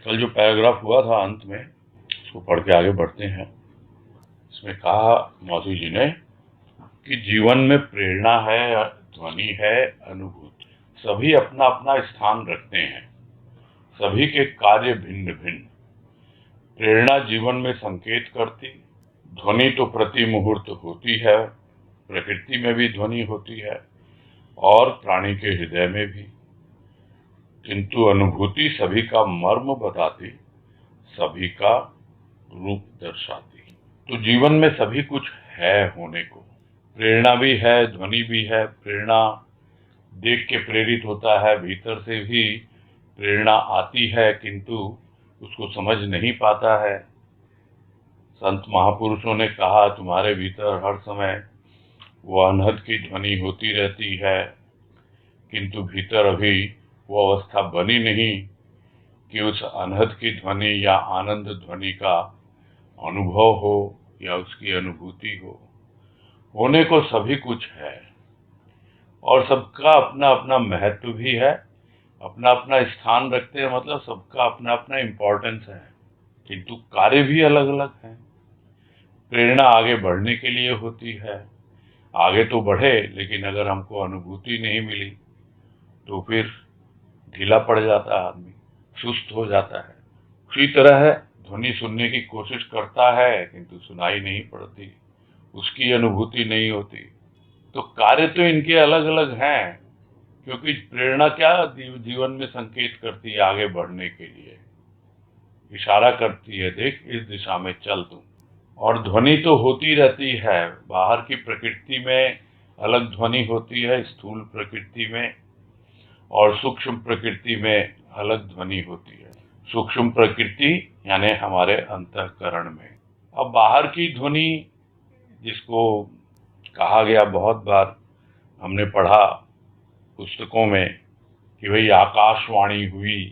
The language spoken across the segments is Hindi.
कल जो पैराग्राफ हुआ था अंत में, उसको पढ़ के आगे बढ़ते हैं। इसमें कहा मौसी जी ने कि जीवन में प्रेरणा है, ध्वनि है, अनुभूति, सभी अपना अपना स्थान रखते हैं। सभी के कार्य भिन्न भिन्न। प्रेरणा जीवन में संकेत करती, ध्वनि तो प्रति मुहूर्त होती है, प्रकृति में भी ध्वनि होती है और प्राणी के हृदय में भी, किंतु अनुभूति सभी का मर्म बताती, सभी का रूप दर्शाती। तो जीवन में सभी कुछ है होने को, प्रेरणा भी है, ध्वनि भी है। प्रेरणा देख के प्रेरित होता है, भीतर से भी प्रेरणा आती है, किंतु उसको समझ नहीं पाता है। संत महापुरुषों ने कहा तुम्हारे भीतर हर समय वो अनहद की ध्वनि होती रहती है, किंतु भीतर अभी वो अवस्था बनी नहीं कि उस अनहद की ध्वनि या आनंद ध्वनि का अनुभव हो या उसकी अनुभूति हो। होने को सभी कुछ है और सबका अपना अपना महत्व भी है, अपना अपना स्थान रखते हैं, मतलब सबका अपना अपना इम्पोर्टेंस है, किंतु कार्य भी अलग अलग है। प्रेरणा आगे बढ़ने के लिए होती है, आगे तो बढ़े, लेकिन अगर हमको अनुभूति नहीं मिली तो फिर ढीला पड़ जाता है आदमी, सुस्त हो जाता है। उसी तरह है, ध्वनि सुनने की कोशिश करता है किंतु सुनाई नहीं पड़ती, उसकी अनुभूति नहीं होती। तो कार्य तो इनके अलग अलग हैं, क्योंकि प्रेरणा क्या जीवन में संकेत करती है, आगे बढ़ने के लिए इशारा करती है, देख इस दिशा में चल तुम। और ध्वनि तो होती रहती है, बाहर की प्रकृति में अलग ध्वनि होती है, स्थूल प्रकृति में, और सूक्ष्म प्रकृति में अलग ध्वनि होती है। सूक्ष्म प्रकृति यानी हमारे अंतःकरण में। अब बाहर की ध्वनि जिसको कहा गया, बहुत बार हमने पढ़ा पुस्तकों में कि भाई आकाशवाणी हुई,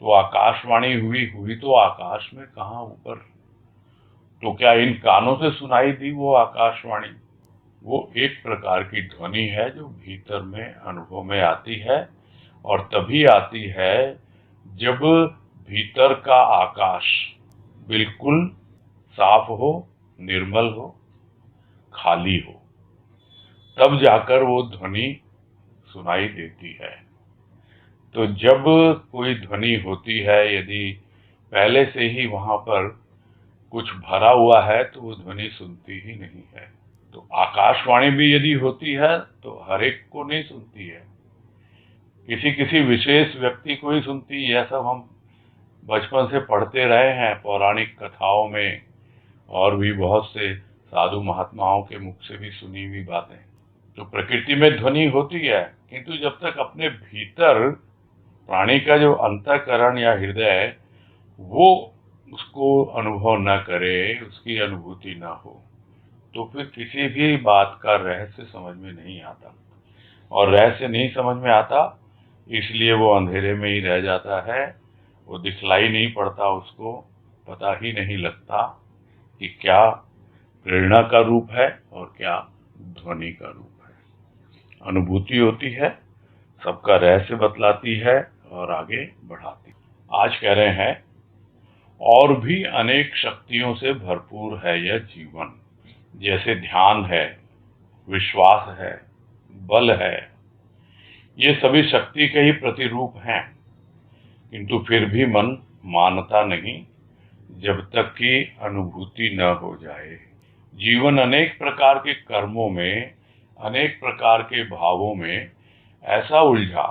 तो आकाशवाणी हुई तो आकाश में, कहाँ ऊपर। तो क्या इन कानों से सुनाई दी वो आकाशवाणी? वो एक प्रकार की ध्वनि है जो भीतर में अनुभव में आती है, और तभी आती है जब भीतर का आकाश बिल्कुल साफ हो, निर्मल हो, खाली हो, तब जाकर वो ध्वनि सुनाई देती है। तो जब कोई ध्वनि होती है, यदि पहले से ही वहां पर कुछ भरा हुआ है तो वो ध्वनि सुनती ही नहीं है। तो आकाशवाणी भी यदि होती है तो हर एक को नहीं सुनती है, किसी किसी विशेष व्यक्ति को ही सुनती है। यह सब हम बचपन से पढ़ते रहे हैं पौराणिक कथाओं में, और भी बहुत से साधु महात्माओं के मुख से भी सुनी हुई बातें। तो प्रकृति में ध्वनि होती है, किंतु जब तक अपने भीतर प्राणी का जो अंतःकरण या हृदय वो उसको अनुभव न करे, उसकी अनुभूति न हो, तो फिर किसी भी बात का रहस्य समझ में नहीं आता। और रहस्य नहीं समझ में आता, इसलिए वो अंधेरे में ही रह जाता है, वो दिखलाई नहीं पड़ता, उसको पता ही नहीं लगता कि क्या प्रेरणा का रूप है और क्या ध्वनि का रूप है। अनुभूति होती है, सबका रहस्य बतलाती है और आगे बढ़ाती। आज कह रहे हैं और भी अनेक शक्तियों से भरपूर है यह जीवन, जैसे ध्यान है, विश्वास है, बल है। ये सभी शक्ति के ही प्रतिरूप हैं, किंतु फिर भी मन मानता नहीं जब तक कि अनुभूति न हो जाए। जीवन अनेक प्रकार के कर्मों में, अनेक प्रकार के भावों में ऐसा उलझा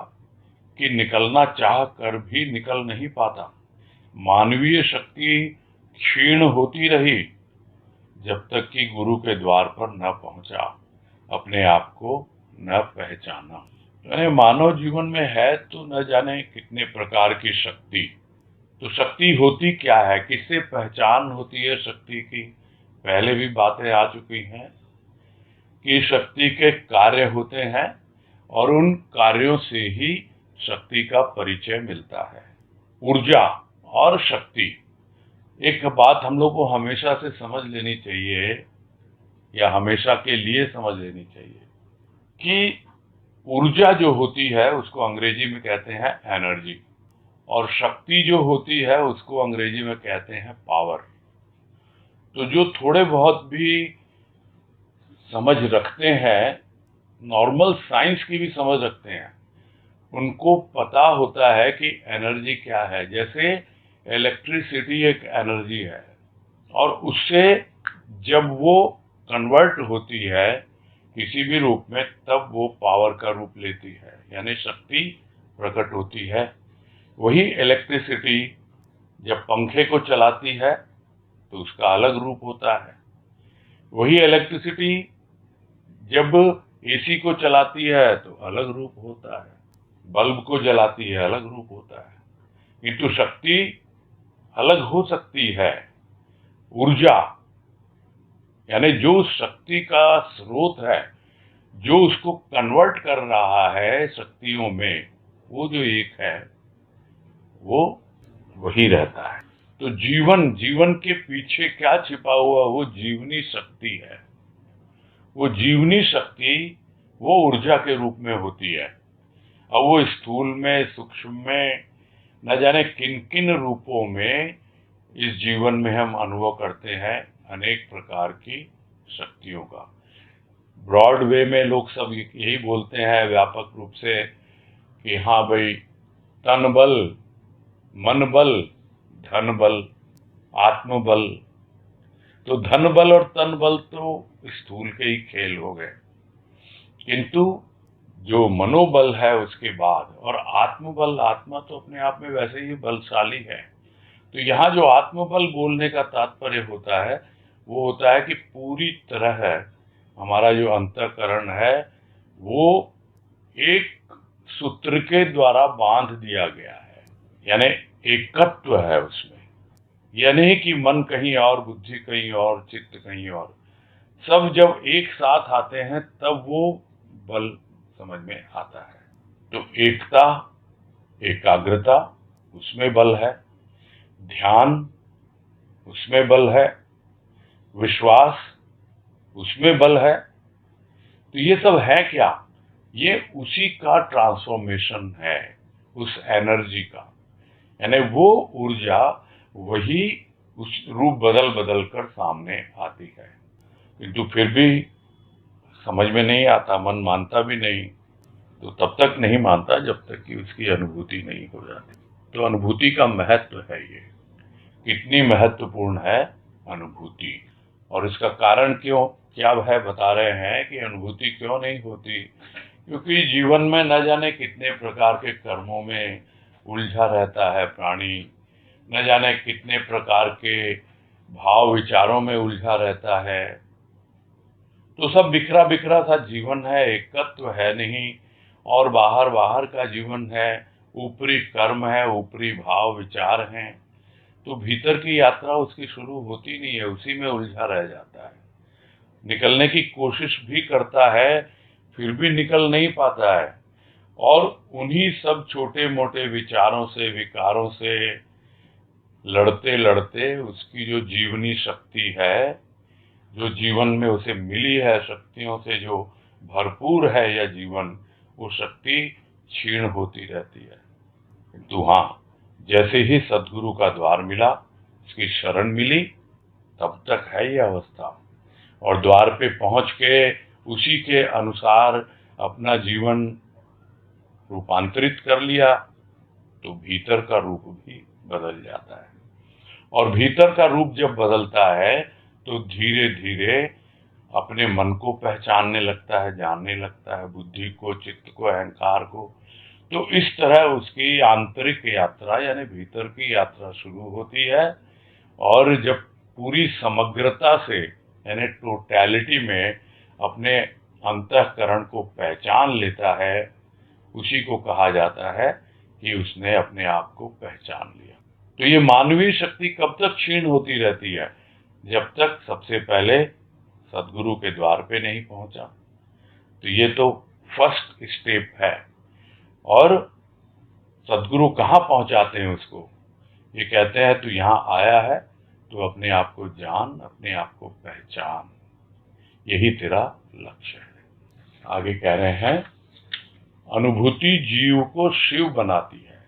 कि निकलना चाह कर भी निकल नहीं पाता। मानवीय शक्ति क्षीण होती रही जब तक कि गुरु के द्वार पर न पहुंचा, अपने आप को न पहचाना। यानी मानव जीवन में है तो न जाने कितने प्रकार की शक्ति। तो शक्ति होती क्या है, किससे पहचान होती है शक्ति की? पहले भी बातें आ चुकी हैं कि शक्ति के कार्य होते हैं और उन कार्यों से ही शक्ति का परिचय मिलता है। ऊर्जा और शक्ति, एक बात हम लोग को हमेशा से समझ लेनी चाहिए, या हमेशा के लिए समझ लेनी चाहिए, कि ऊर्जा जो होती है उसको अंग्रेजी में कहते हैं एनर्जी, और शक्ति जो होती है उसको अंग्रेजी में कहते हैं पावर। तो जो थोड़े बहुत भी समझ रखते हैं, नॉर्मल साइंस की भी समझ रखते हैं, उनको पता होता है कि एनर्जी क्या है। जैसे इलेक्ट्रिसिटी एक एनर्जी है, और उससे जब वो कन्वर्ट होती है किसी भी रूप में, तब वो पावर का रूप लेती है, यानी शक्ति प्रकट होती है। वही इलेक्ट्रिसिटी जब पंखे को चलाती है तो उसका अलग रूप होता है। वही इलेक्ट्रिसिटी जब एसी को चलाती है तो अलग रूप होता है, बल्ब को जलाती है अलग रूप होता है। किंतु शक्ति अलग हो सकती है। ऊर्जा यानी जो उस शक्ति का स्रोत है, जो उसको कन्वर्ट कर रहा है शक्तियों में, वो जो एक है वो वही रहता है। तो जीवन के पीछे क्या छिपा हुआ, वो जीवनी शक्ति है। वो जीवनी शक्ति वो ऊर्जा के रूप में होती है। अब वो स्थूल में, सूक्ष्म में, न जाने किन किन रूपों में इस जीवन में हम अनुभव करते हैं अनेक प्रकार की शक्तियों का। ब्रॉड वे में लोग सब यही बोलते हैं व्यापक रूप से कि हाँ भाई, तन बल, मन बल, धन बल, आत्म बल। तो धन बल और तन बल तो स्थूल के ही खेल हो गए, किंतु जो मनोबल है उसके बाद, और आत्मबल, आत्मा तो अपने आप में वैसे ही बलशाली है। तो यहाँ जो आत्मबल बोलने का तात्पर्य होता है वो होता है कि पूरी तरह हमारा जो अंतःकरण है वो एक सूत्र के द्वारा बांध दिया गया है, यानी एकत्व है उसमें। यह नहीं कि मन कहीं और, बुद्धि कहीं और, चित्त कहीं और। सब जब एक साथ आते हैं तब वो बल समझ में आता है। तो एकता, एकाग्रता, उसमें बल है। ध्यान, उसमें बल है। विश्वास, उसमें बल है। तो ये सब है क्या? ये उसी का ट्रांसफॉर्मेशन है, उस एनर्जी का। यानी वो ऊर्जा वही उस रूप बदल बदल कर सामने आती है, किंतु फिर भी समझ में नहीं आता, मन मानता भी नहीं। तो तब तक नहीं मानता जब तक कि उसकी अनुभूति नहीं हो जाती। तो अनुभूति का महत्व है ये, कितनी महत्वपूर्ण है अनुभूति। और इसका कारण क्या है बता रहे हैं कि अनुभूति क्यों नहीं होती। क्योंकि जीवन में न जाने कितने प्रकार के कर्मों में उलझा रहता है प्राणी, न जाने कितने प्रकार के भाव विचारों में उलझा रहता है। तो सब बिखरा बिखरा सा जीवन है, एकत्व है नहीं, और बाहर बाहर का जीवन है, ऊपरी कर्म है, ऊपरी भाव विचार हैं। तो भीतर की यात्रा उसकी शुरू होती नहीं है, उसी में उलझा रह जाता है। निकलने की कोशिश भी करता है, फिर भी निकल नहीं पाता है। और उन्हीं सब छोटे मोटे विचारों से, विकारों से लड़ते लड़ते उसकी जो जीवनी शक्ति है, जो जीवन में उसे मिली है, शक्तियों से जो भरपूर है यह जीवन, वो शक्ति क्षीण होती रहती है। किंतु हाँ, जैसे ही सदगुरु का द्वार मिला, उसकी शरण मिली, तब तक है ये अवस्था। और द्वार पे पहुंच के उसी के अनुसार अपना जीवन रूपांतरित कर लिया, तो भीतर का रूप भी बदल जाता है। और भीतर का रूप जब बदलता है तो धीरे धीरे अपने मन को पहचानने लगता है, जानने लगता है, बुद्धि को, चित्त को, अहंकार को। तो इस तरह उसकी आंतरिक यात्रा यानी भीतर की यात्रा शुरू होती है। और जब पूरी समग्रता से यानी टोटैलिटी में अपने अंतःकरण को पहचान लेता है, उसी को कहा जाता है कि उसने अपने आप को पहचान लिया। तो ये मानवीय शक्ति कब तक क्षीण होती रहती है? जब तक सबसे पहले सदगुरु के द्वार पे नहीं पहुंचा। तो ये तो फर्स्ट स्टेप है। और सदगुरु कहाँ पहुंचाते हैं उसको? ये कहते हैं तू यहाँ आया है तो अपने आप को जान, अपने आप को पहचान, यही तेरा लक्ष्य है। आगे कह रहे हैं, अनुभूति जीव को शिव बनाती है।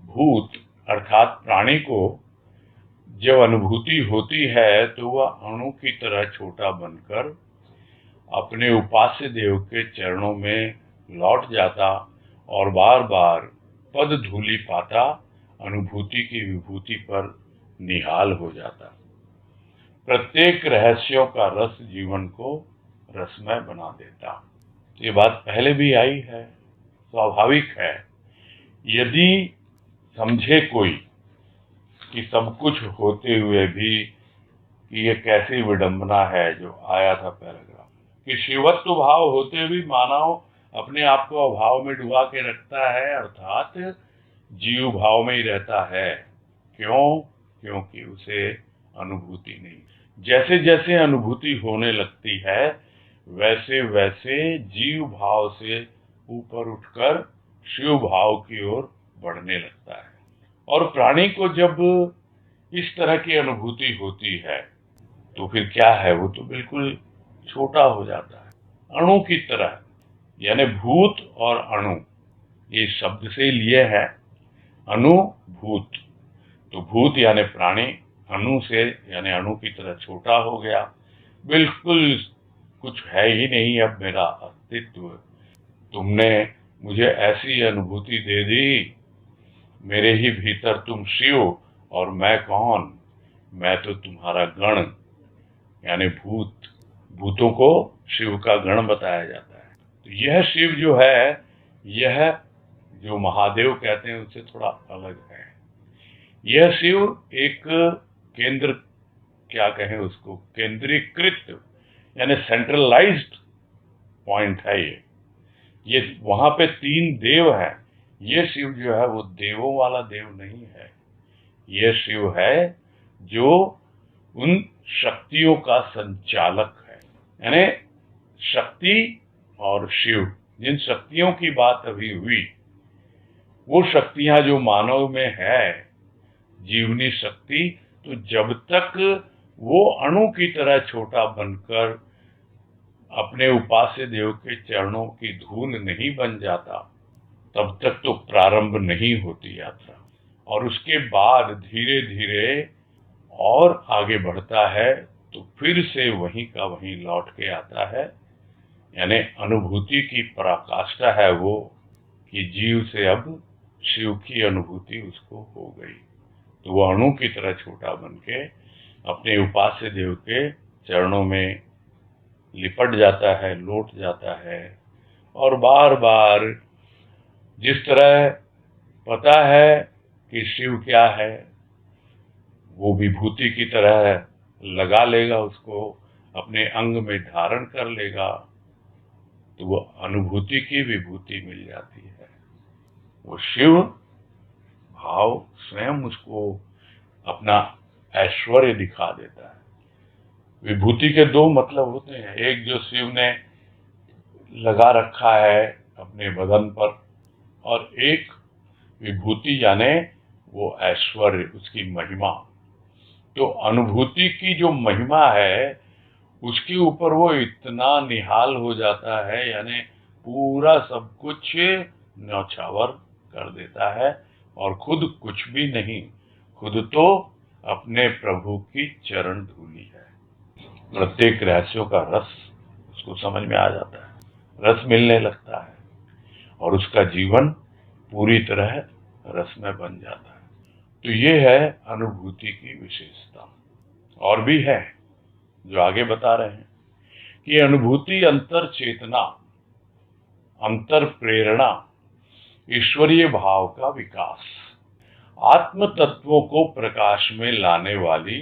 भूत अर्थात प्राणी को जब अनुभूति होती है तो वह अणु की तरह छोटा बनकर अपने उपास्य देव के चरणों में लौट जाता और बार बार पद धूलि पाता अनुभूति की विभूति पर निहाल हो जाता। प्रत्येक रहस्यों का रस जीवन को रसमय बना देता। ये बात पहले भी आई है, स्वाभाविक है। यदि समझे कोई कि सब कुछ होते हुए भी कि ये कैसी विडंबना है, जो आया था पैराग्राफ, कि शिवत्व भाव होते भी मानव अपने आप को अभाव में डुबा के रखता है, अर्थात जीव भाव में ही रहता है। क्यों? क्योंकि उसे अनुभूति नहीं। जैसे जैसे अनुभूति होने लगती है वैसे वैसे जीव भाव से ऊपर उठकर शिव भाव की ओर बढ़ने लगता है। और प्राणी को जब इस तरह की अनुभूति होती है तो फिर क्या है, वो तो बिल्कुल छोटा हो जाता है, अणु की तरह। यानी भूत और अणु ये शब्द से लिए हैं, अणु भूत। तो भूत यानी प्राणी, अणु से यानी अणु की तरह छोटा हो गया, बिल्कुल कुछ है ही नहीं अब मेरा अस्तित्व। तुमने मुझे ऐसी अनुभूति दे दी, मेरे ही भीतर तुम शिव और मैं कौन, मैं तो तुम्हारा गण यानी भूत। भूतों को शिव का गण बताया जाता है। तो यह शिव जो है, यह जो महादेव कहते हैं उससे थोड़ा अलग है। यह शिव एक केंद्र, क्या कहें उसको, केंद्रीकृत यानी सेंट्रलाइज्ड पॉइंट है। ये वहां पे 3 देव हैं। ये शिव जो है वो देवों वाला देव नहीं है। ये शिव है जो उन शक्तियों का संचालक है। यानी शक्ति और शिव, जिन शक्तियों की बात अभी हुई, वो शक्तियां जो मानव में है, जीवनी शक्ति, तो जब तक वो अणु की तरह छोटा बनकर अपने उपास्य देव के चरणों की धूल नहीं बन जाता, तब तक तो प्रारंभ नहीं होती यात्रा। और उसके बाद धीरे धीरे और आगे बढ़ता है तो फिर से वहीं का वहीं लौट के आता है। यानी अनुभूति की पराकाष्ठा है वो कि जीव से अब शिव की अनुभूति उसको हो गई। तो वो अणु की तरह छोटा बन के अपने उपास्य देव के चरणों में लिपट जाता है, लौट जाता है। और बार बार जिस तरह पता है कि शिव क्या है, वो विभूति की तरह लगा लेगा, उसको अपने अंग में धारण कर लेगा, तो वो अनुभूति की विभूति मिल जाती है। वो शिव भाव स्वयं उसको अपना ऐश्वर्य दिखा देता है। विभूति के 2 मतलब होते हैं, एक जो शिव ने लगा रखा है अपने बदन पर, और एक विभूति यानी वो ऐश्वर्य, उसकी महिमा। तो अनुभूति की जो महिमा है उसके ऊपर वो इतना निहाल हो जाता है, यानी पूरा सब कुछ न्यौछावर कर देता है और खुद कुछ भी नहीं, खुद तो अपने प्रभु की चरण धूली है। प्रत्येक रहस्यों का रस उसको समझ में आ जाता है, रस मिलने लगता है और उसका जीवन पूरी तरह रसमय बन जाता है। तो ये है अनुभूति की विशेषता। और भी है जो आगे बता रहे हैं कि अनुभूति अंतर चेतना, अंतर प्रेरणा, ईश्वरीय भाव का विकास, आत्म तत्वों को प्रकाश में लाने वाली,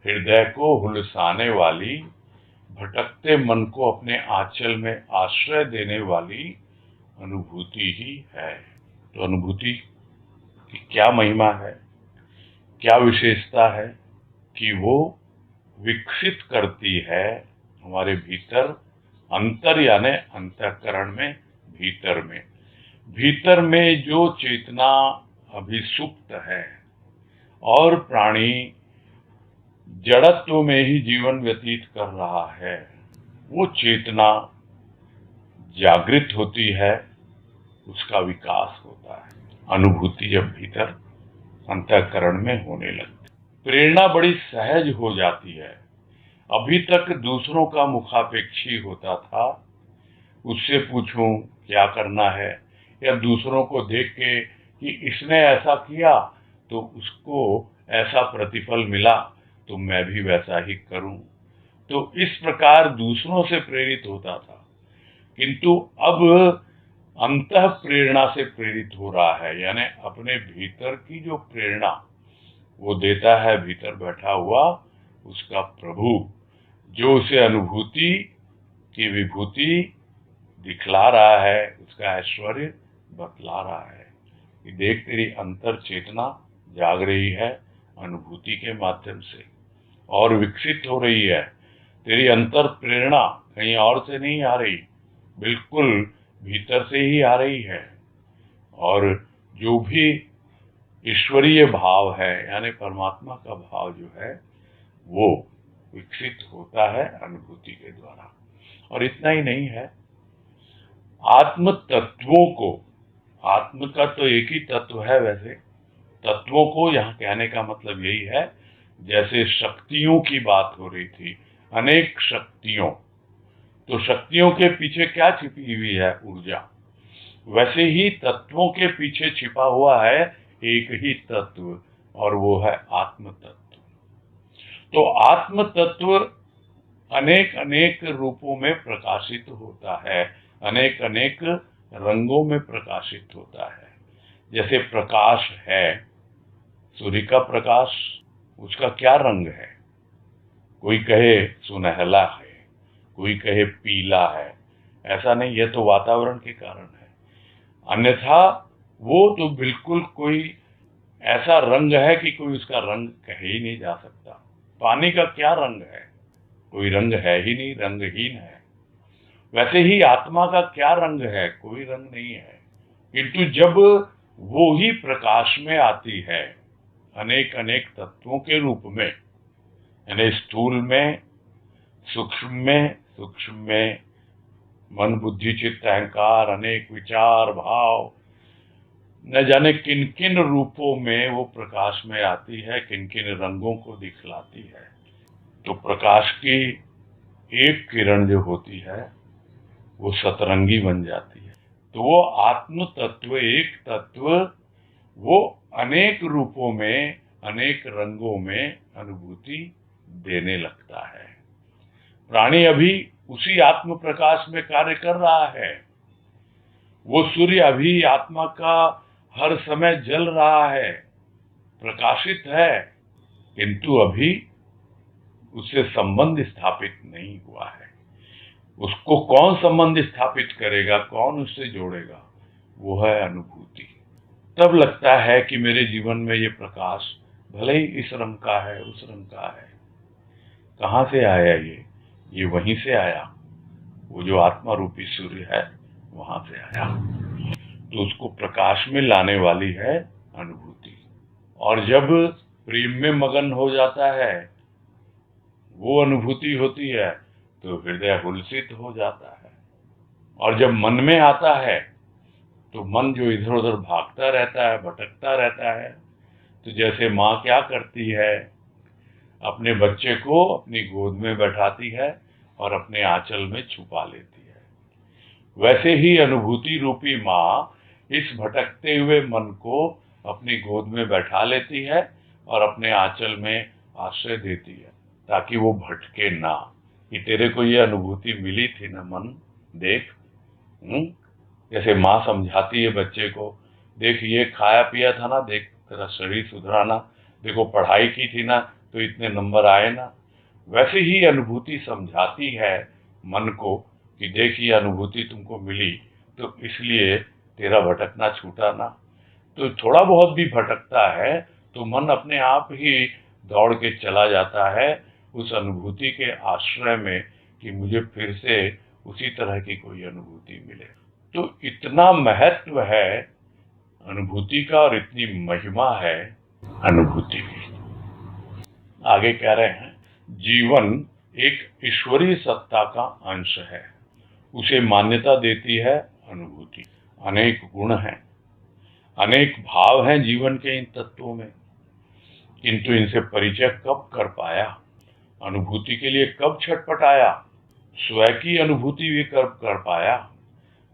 हृदय को हुलसाने वाली, भटकते मन को अपने आंचल में आश्रय देने वाली अनुभूति ही है। तो अनुभूति की क्या महिमा है, क्या विशेषता है कि वो विकसित करती है हमारे भीतर, अंतर यानी अंतःकरण में, भीतर में जो चेतना अभी सुप्त है और प्राणी जड़त्व में ही जीवन व्यतीत कर रहा है, वो चेतना जागृत होती है, उसका विकास होता है। अनुभूति जब भीतर अंतःकरण में होने लगती। प्रेरणा बड़ी सहज हो जाती है। अभी तक दूसरों का मुखापेक्षी होता था, उससे पूछूं क्या करना है, या दूसरों को देख के कि इसने ऐसा किया तो उसको ऐसा प्रतिफल मिला तो मैं भी वैसा ही करूं, तो इस प्रकार दूसरों से प्रेरित होता था। किंतु अब अंतः प्रेरणा से प्रेरित हो रहा है, यानी अपने भीतर की जो प्रेरणा वो देता है भीतर बैठा हुआ उसका प्रभु, जो उसे अनुभूति की विभूति दिखला रहा है, उसका ऐश्वर्य बतला रहा है कि देख तेरी अंतर चेतना जाग रही है अनुभूति के माध्यम से और विकसित हो रही है। तेरी अंतर प्रेरणा कहीं और से नहीं आ रही, बिल्कुल भीतर से ही आ रही है। और जो भी ईश्वरीय भाव है यानी परमात्मा का भाव जो है वो विकसित होता है अनुभूति के द्वारा। और इतना ही नहीं है, आत्म तत्वों को, आत्म का तो एक ही तत्व है, वैसे तत्वों को यहाँ कहने का मतलब यही है, जैसे शक्तियों की बात हो रही थी, अनेक शक्तियों, तो शक्तियों के पीछे क्या छिपी हुई है? ऊर्जा। वैसे ही तत्वों के पीछे छिपा हुआ है एक ही तत्व, और वो है आत्म तत्व। तो आत्म तत्व अनेक अनेक रूपों में प्रकाशित होता है, अनेक अनेक रंगों में प्रकाशित होता है। जैसे प्रकाश है, सूर्य का प्रकाश, उसका क्या रंग है? कोई कहे सुनहला है, कोई कहे पीला है, ऐसा नहीं, यह तो वातावरण के कारण है। अन्यथा वो तो बिल्कुल कोई ऐसा रंग है कि कोई उसका रंग कहे ही नहीं जा सकता। पानी का क्या रंग है? कोई रंग है ही नहीं, रंगहीन है। वैसे ही आत्मा का क्या रंग है? कोई रंग नहीं है। किंतु जब वो ही प्रकाश में आती है अनेक अनेक तत्वों के रूप में, यानी स्थूल में, सूक्ष्म में मन बुद्धि चित्त अहंकार अनेक विचार भाव, न जाने किन किन रूपों में वो प्रकाश में आती है, किन किन रंगों को दिखलाती है। तो प्रकाश की एक किरण जो होती है वो सतरंगी बन जाती है। तो वो आत्म तत्व, एक तत्व, वो अनेक रूपों में अनेक रंगों में अनुभूति देने लगता है। प्राणी अभी उसी आत्म प्रकाश में कार्य कर रहा है। वो सूर्य अभी आत्मा का हर समय जल रहा है, प्रकाशित है, किंतु अभी उससे संबंध स्थापित नहीं हुआ है। उसको कौन संबंध स्थापित करेगा, कौन उससे जोड़ेगा? वो है अनुभूति। तब लगता है कि मेरे जीवन में ये प्रकाश भले ही इस रंग का है, उस रंग का है, कहाँ से आया ये वहीं से आया, वो जो आत्मा रूपी सूर्य है वहां से आया। तो उसको प्रकाश में लाने वाली है अनुभूति। और जब प्रेम में मगन हो जाता है, वो अनुभूति होती है, तो हृदय हुलसित हो जाता है। और जब मन में आता है तो मन जो इधर उधर भागता रहता है, भटकता रहता है, तो जैसे माँ क्या करती है, अपने बच्चे को अपनी गोद में बैठाती है और अपने आंचल में छुपा लेती है, वैसे ही अनुभूति रूपी माँ इस भटकते हुए मन को अपनी गोद में बैठा लेती है और अपने आंचल में आश्रय देती है, ताकि वो भटके ना। कि तेरे को ये अनुभूति मिली थी ना मन, देख। जैसे माँ समझाती है बच्चे को, देख ये खाया पिया था ना, देख तेरा शरीर सुधरा ना, देखो पढ़ाई की थी ना तो इतने नंबर आए ना। वैसे ही अनुभूति समझाती है मन को कि देख ये अनुभूति तुमको मिली तो इसलिए तेरा भटकना छूटा ना। तो थोड़ा बहुत भी भटकता है तो मन अपने आप ही दौड़ के चला जाता है उस अनुभूति के आश्रय में कि मुझे फिर से उसी तरह की कोई अनुभूति मिले। तो इतना महत्व है अनुभूति का और इतनी महिमा है अनुभूति की। आगे कह रहे हैं, जीवन एक ईश्वरीय सत्ता का अंश है, उसे मान्यता देती है अनुभूति। अनेक गुण हैं, अनेक भाव हैं जीवन के इन तत्वों में, किंतु इनसे परिचय कब कर पाया, अनुभूति के लिए कब छटपटाया, स्व की अनुभूति भी कब कर पाया।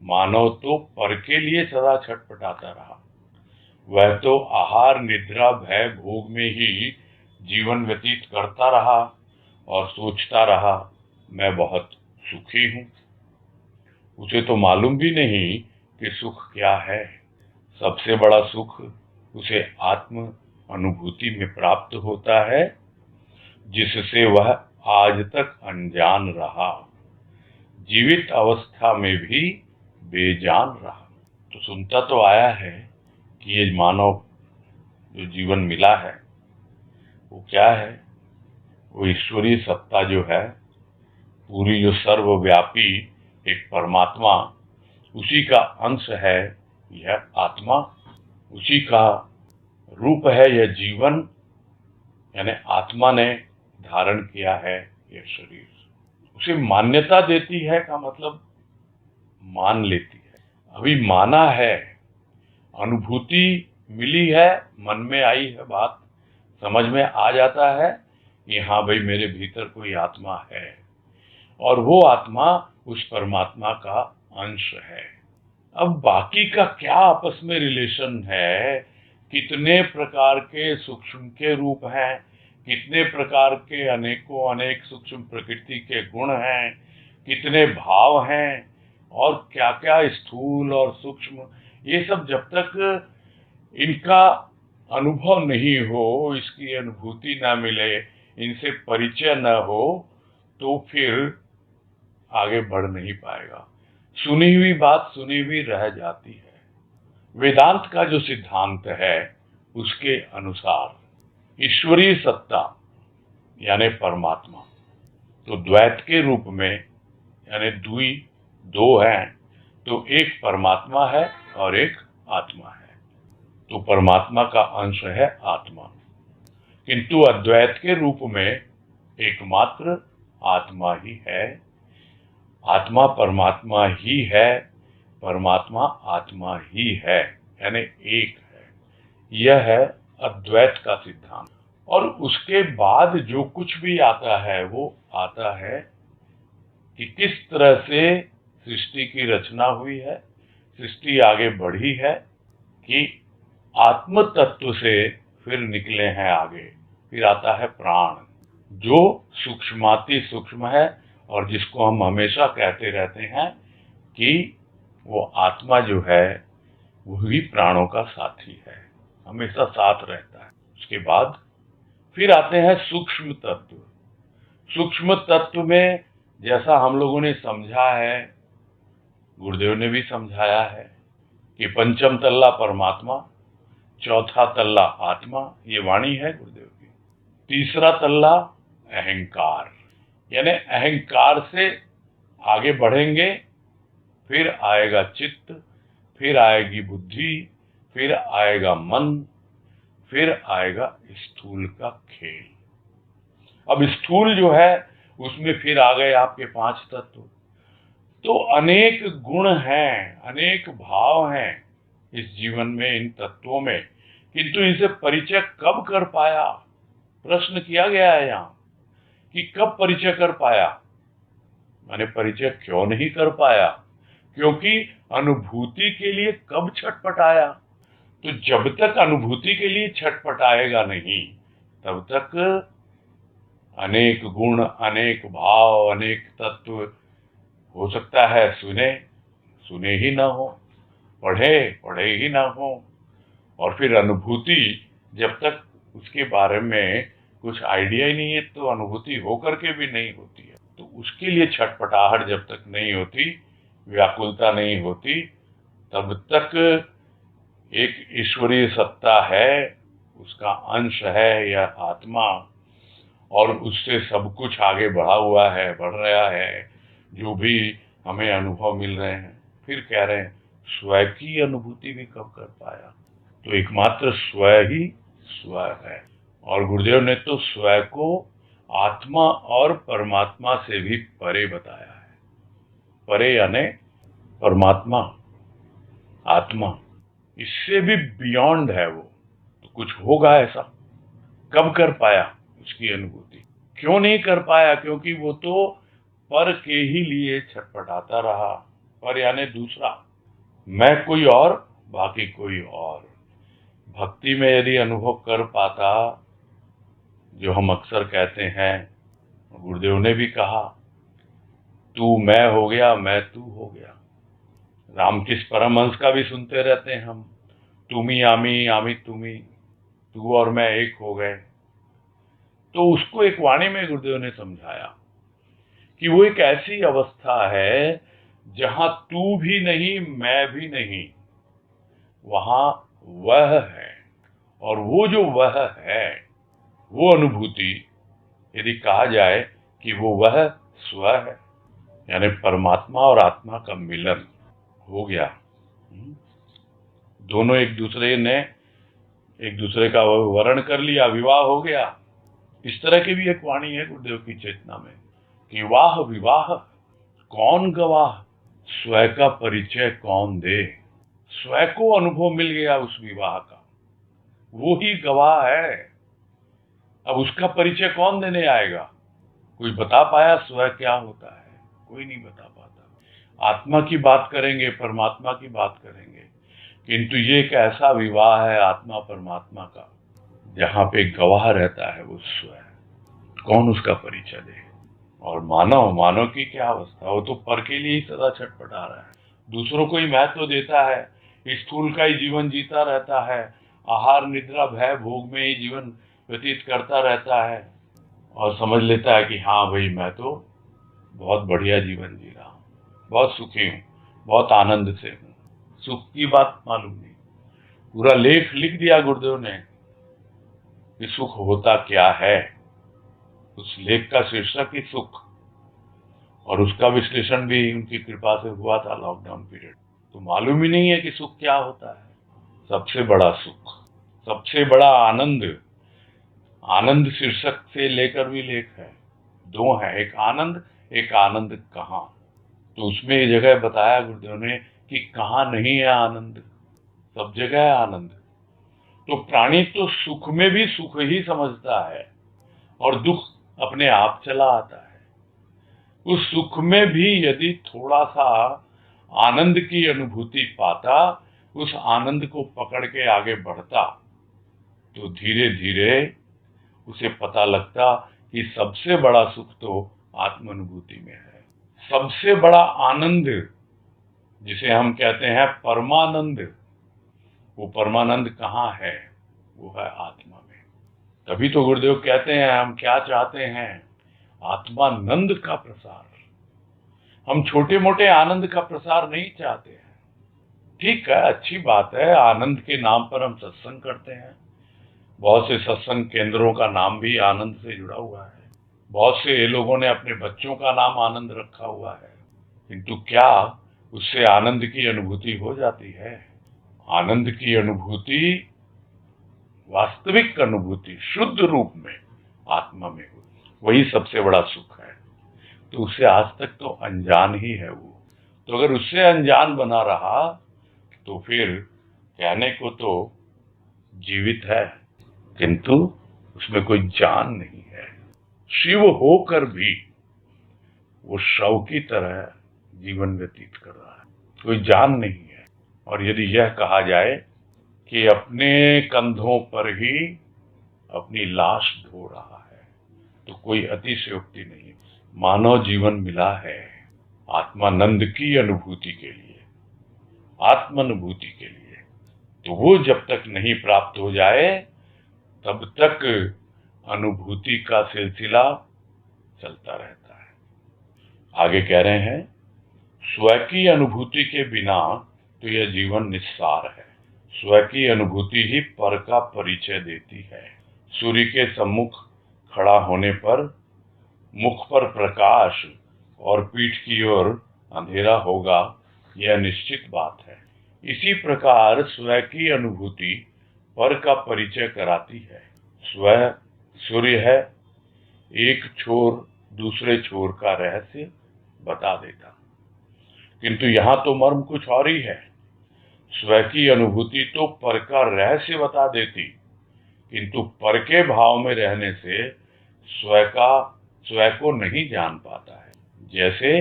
मानव तो पर के लिए सदा छटपटाता रहा। वह तो आहार निद्रा भय भोग में ही जीवन व्यतीत करता रहा और सोचता रहा, मैं बहुत सुखी हूं। उसे तो मालूम भी नहीं कि सुख क्या है। सबसे बड़ा सुख उसे आत्म अनुभूति में प्राप्त होता है, जिससे वह आज तक अनजान रहा, जीवित अवस्था में भी बेजान रहा। तो सुनता तो आया है कि ये मानव जो जीवन मिला है वो क्या है, वो ईश्वरीय सत्ता जो है, पूरी जो सर्वव्यापी एक परमात्मा, उसी का अंश है यह आत्मा, उसी का रूप है यह जीवन, यानी आत्मा ने धारण किया है यह शरीर। उसे मान्यता देती है का मतलब मान लेती है। अभी माना है, अनुभूति मिली है, मन में आई है बात, समझ में आ जाता है कि हाँ भाई मेरे भीतर कोई आत्मा है और वो आत्मा उस परमात्मा का अंश है। अब बाकी का क्या आपस में रिलेशन है, कितने प्रकार के सूक्ष्म के रूप हैं, कितने प्रकार के अनेकों अनेक सूक्ष्म प्रकृति के गुण हैं, कितने भाव हैं और क्या क्या स्थूल और सूक्ष्म, ये सब जब तक इनका अनुभव नहीं हो, इसकी अनुभूति ना मिले, इनसे परिचय न हो, तो फिर आगे बढ़ नहीं पाएगा। सुनी हुई बात सुनी हुई रह जाती है। वेदांत का जो सिद्धांत है उसके अनुसार ईश्वरीय सत्ता यानी परमात्मा तो द्वैत के रूप में, यानी द्वि दो हैं, तो एक परमात्मा है और एक आत्मा है। तो परमात्मा का अंश है आत्मा, किंतु अद्वैत के रूप में एकमात्र आत्मा ही है। आत्मा परमात्मा ही है, परमात्मा आत्मा ही है, यानी एक है। यह है अद्वैत का सिद्धांत। और उसके बाद जो कुछ भी आता है वो आता है कि किस तरह से सृष्टि की रचना हुई है, सृष्टि आगे बढ़ी है, कि आत्म तत्व से फिर निकले हैं आगे। फिर आता है प्राण, जो सूक्ष्माति सूक्ष्म है और जिसको हम हमेशा कहते रहते हैं कि वो आत्मा जो है वही प्राणों का साथी है, हमेशा साथ रहता है। उसके बाद फिर आते हैं सूक्ष्म तत्व। सूक्ष्म तत्व में जैसा हम लोगों ने समझा है, गुरुदेव ने भी समझाया है कि पंचम तल्ला परमात्मा, चौथा तल्ला आत्मा, ये वाणी है गुरुदेव की। तीसरा तल्ला अहंकार, यानी अहंकार से आगे बढ़ेंगे, फिर आएगा चित्त, फिर आएगी बुद्धि, फिर आएगा मन, फिर आएगा स्थूल का खेल। अब स्थूल जो है उसमें फिर आ गए आपके 5 तत्व। तो अनेक गुण हैं, अनेक भाव हैं इस जीवन में, इन तत्वों में, किंतु इनसे परिचय कब कर पाया, प्रश्न किया गया है यहाँ कि कब परिचय कर पाया। मैंने परिचय क्यों नहीं कर पाया, क्योंकि अनुभूति के लिए कब छटपटाया। तो जब तक अनुभूति के लिए छटपटाएगा नहीं, तब तक अनेक गुण, अनेक भाव, अनेक तत्व, हो सकता है सुने ही ना हो, पढ़े ही ना हो, और फिर अनुभूति जब तक उसके बारे में कुछ आइडिया ही नहीं है तो अनुभूति होकर के भी नहीं होती है। तो उसके लिए छटपटाहट जब तक नहीं होती, व्याकुलता नहीं होती, तब तक एक ईश्वरीय सत्ता है, उसका अंश है यह आत्मा, और उससे सब कुछ आगे बढ़ा हुआ है, बढ़ रहा है, जो भी हमें अनुभव मिल रहे हैं। फिर कह रहे हैं स्व की अनुभूति भी कब कर पाया। तो एकमात्र स्व ही स्व है। और गुरुदेव ने तो स्व को आत्मा और परमात्मा से भी परे बताया है। परे यानी परमात्मा, आत्मा, इससे भी बियॉन्ड है वो, तो कुछ होगा ऐसा। कब कर पाया उसकी अनुभूति? क्यों नहीं कर पाया? क्योंकि वो तो पर के ही लिए छटपटाता रहा। पर यानी दूसरा, मैं कोई और, बाकी कोई और। भक्ति में यदि अनुभव कर पाता, जो हम अक्सर कहते हैं, गुरुदेव ने भी कहा, तू मैं हो गया, मैं तू हो गया। रामकृष्ण परमहंस का भी सुनते रहते हैं हम, तुमी आमी आमी तुमी, तू और मैं एक हो गए। तो उसको एक वाणी में गुरुदेव ने समझाया कि वो एक ऐसी अवस्था है जहां तू भी नहीं, मैं भी नहीं, वहां वह है। और वो जो वह है, वो अनुभूति, यदि कहा जाए कि वो वह स्व है, यानी परमात्मा और आत्मा का मिलन हो गया। दोनों एक दूसरे का वर्ण कर लिया, विवाह हो गया। इस तरह की भी एक वाणी है गुरुदेव की चेतना में कि वाह विवाह कौन गवाह, स्वय का परिचय कौन दे। स्वय को अनुभव मिल गया उस विवाह का, वो ही गवाह है। अब उसका परिचय कौन देने आएगा? कोई बता पाया स्वय क्या होता है? कोई नहीं बता पाता। आत्मा की बात करेंगे, परमात्मा की बात करेंगे, किंतु ये एक ऐसा विवाह है आत्मा परमात्मा का, जहां पे गवाह रहता है वो स्वयं। कौन उसका परिचय दे? और मानव की क्या अवस्था, वो तो पर के लिए ही सदा छटपटा रहा है, दूसरों को ही महत्व देता है, स्थूल का ही जीवन जीता रहता है, आहार निद्रा भय भोग में ही जीवन व्यतीत करता रहता है, और समझ लेता है कि हाँ भाई, मैं तो बहुत बढ़िया जीवन जी रहा हूँ, बहुत सुखी हूँ, बहुत आनंद से हूँ। सुख की बात मालूम नहीं। पूरा लेख लिख दिया गुरुदेव ने कि सुख होता क्या है। उस लेख का शीर्षक ही सुख, और उसका विश्लेषण भी उनकी कृपा से हुआ था लॉकडाउन पीरियड। तो मालूम ही नहीं है कि सुख क्या होता है। सबसे बड़ा सुख, सबसे बड़ा आनंद, आनंद शीर्षक से लेकर भी लेख है, दो है, एक आनंद, एक आनंद कहाँ। तो उसमें ये जगह बताया गुरुदेव ने कि कहाँ नहीं है आनंद, सब जगह है आनंद। तो प्राणी तो सुख में भी सुख ही समझता है, और दुख अपने आप चला आता है। उस सुख में भी यदि थोड़ा सा आनंद की अनुभूति पाता, उस आनंद को पकड़ के आगे बढ़ता, तो धीरे धीरे उसे पता लगता कि सबसे बड़ा सुख तो आत्मानुभूति में है। सबसे बड़ा आनंद, जिसे हम कहते हैं परमानंद, वो परमानंद कहाँ है? वो है आत्मा में। तभी तो गुरुदेव कहते हैं, हम क्या चाहते हैं? आत्मानंद का प्रसार। हम छोटे मोटे आनंद का प्रसार नहीं चाहते हैं। ठीक है, अच्छी बात है, आनंद के नाम पर हम सत्संग करते हैं। बहुत से सत्संग केंद्रों का नाम भी आनंद से जुड़ा हुआ है। बहुत से लोगों ने अपने बच्चों का नाम आनंद रखा हुआ है। किंतु क्या उससे आनंद की अनुभूति हो जाती है? आनंद की अनुभूति, वास्तविक अनुभूति शुद्ध रूप में आत्मा में हो, वही सबसे बड़ा सुख है। तो उससे आज तक तो अनजान ही है वो। तो अगर उससे अनजान बना रहा, तो फिर कहने को तो जीवित है, किंतु उसमें कोई जान नहीं है। शिव होकर भी वो शव की तरह जीवन व्यतीत कर रहा है, कोई जान नहीं है। और यदि यह कहा जाए कि अपने कंधों पर ही अपनी लाश ढो रहा है, तो कोई अतिशयोक्ति नहीं। मानव जीवन मिला है आत्मानंद की अनुभूति के लिए, आत्मानुभूति के लिए। तो वो जब तक नहीं प्राप्त हो जाए, तब तक अनुभूति का सिलसिला चलता रहता है। आगे कह रहे हैं, स्व की अनुभूति के बिना तो यह जीवन निस्सार है। स्व की अनुभूति ही पर का परिचय देती है। सूर्य के सम्मुख खड़ा होने पर मुख पर प्रकाश और पीठ की ओर अंधेरा होगा, यह निश्चित बात है। इसी प्रकार स्व की अनुभूति पर का परिचय कराती है। स्व सूर्य है, एक छोर दूसरे छोर का रहस्य बता देता। किंतु यहां तो मर्म कुछ और ही है। स्व की अनुभूति तो पर का रहस्य बता देती, किंतु पर के भाव में रहने से स्व को नहीं जान पाता है। जैसे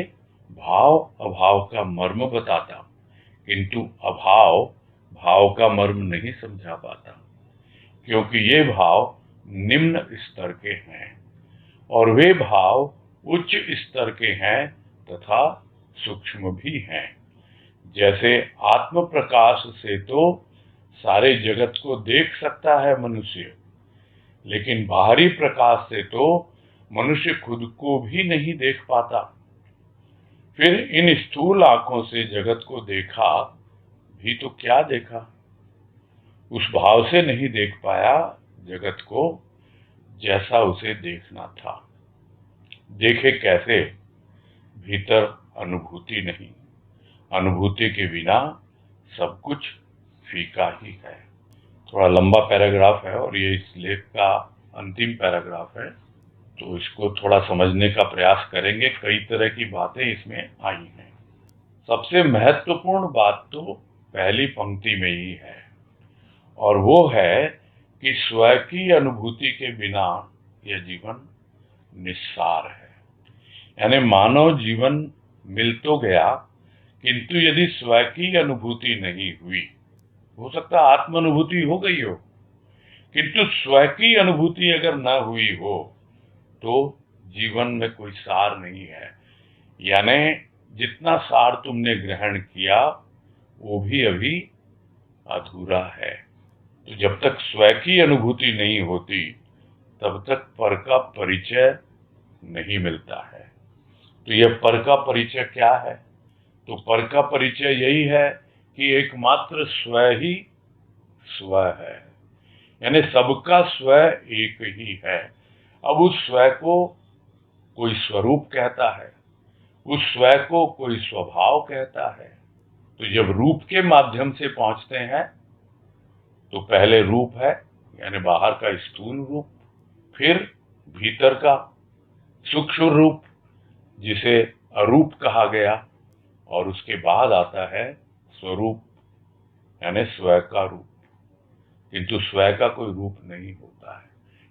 भाव अभाव का मर्म बताता, किंतु अभाव भाव का मर्म नहीं समझा पाता, क्योंकि ये भाव निम्न स्तर के हैं और वे भाव उच्च स्तर के हैं तथा सूक्ष्म भी हैं। जैसे आत्म प्रकाश से तो सारे जगत को देख सकता है मनुष्य, लेकिन बाहरी प्रकाश से तो मनुष्य खुद को भी नहीं देख पाता। फिर इन स्थूल आंखों से जगत को देखा भी तो क्या देखा, उस भाव से नहीं देख पाया जगत को जैसा उसे देखना था। देखे कैसे? भीतर अनुभूति नहीं, अनुभूति के बिना सब कुछ फीका ही है। थोड़ा लंबा पैराग्राफ है और ये इस लेख का अंतिम पैराग्राफ है, तो इसको थोड़ा समझने का प्रयास करेंगे। कई तरह की बातें इसमें आई हैं। सबसे महत्वपूर्ण बात तो पहली पंक्ति में ही है, और वो है कि स्व की अनुभूति के बिना यह जीवन निस्सार है। यानी मानव जीवन मिल तो गया, किंतु यदि स्व की अनुभूति नहीं हुई, हो सकता आत्म अनुभूति हो गई हो, किंतु स्व की अनुभूति अगर न हुई हो तो जीवन में कोई सार नहीं है। यानी जितना सार तुमने ग्रहण किया वो भी अभी अधूरा है। तो जब तक स्व की अनुभूति नहीं होती तब तक पर का परिचय नहीं मिलता है। तो यह पर का परिचय क्या है? तो पर का परिचय यही है कि एकमात्र स्व ही स्व है, यानी सबका स्व एक ही है। अब उस स्व को कोई स्वरूप कहता है, उस स्व को कोई स्वभाव कहता है। तो जब रूप के माध्यम से पहुंचते हैं तो पहले रूप है, यानी बाहर का स्थूल रूप, फिर भीतर का सूक्ष्म रूप जिसे अरूप कहा गया, और उसके बाद आता है स्वरूप यानी स्व का रूप। किंतु स्व का कोई रूप नहीं होता है,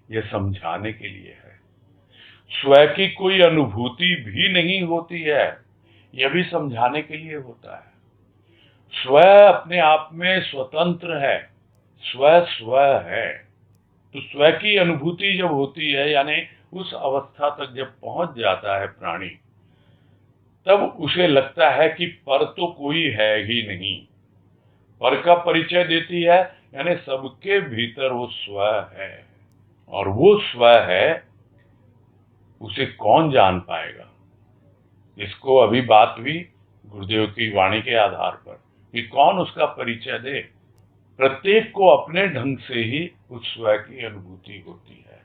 यह समझाने के लिए है। स्व की कोई अनुभूति भी नहीं होती है, यह भी समझाने के लिए होता है। स्व अपने आप में स्वतंत्र है, स्व है। तो स्व की अनुभूति जब होती है, यानी उस अवस्था तक जब पहुंच जाता है प्राणी, तब उसे लगता है कि पर तो कोई है ही नहीं। पर का परिचय देती है, यानी सबके भीतर वो स्व है, और वो स्व है उसे कौन जान पाएगा? इसको अभी बात हुई गुरुदेव की वाणी के आधार पर कि कौन उसका परिचय दे। प्रत्येक को अपने ढंग से ही उस स्व की अनुभूति होती है।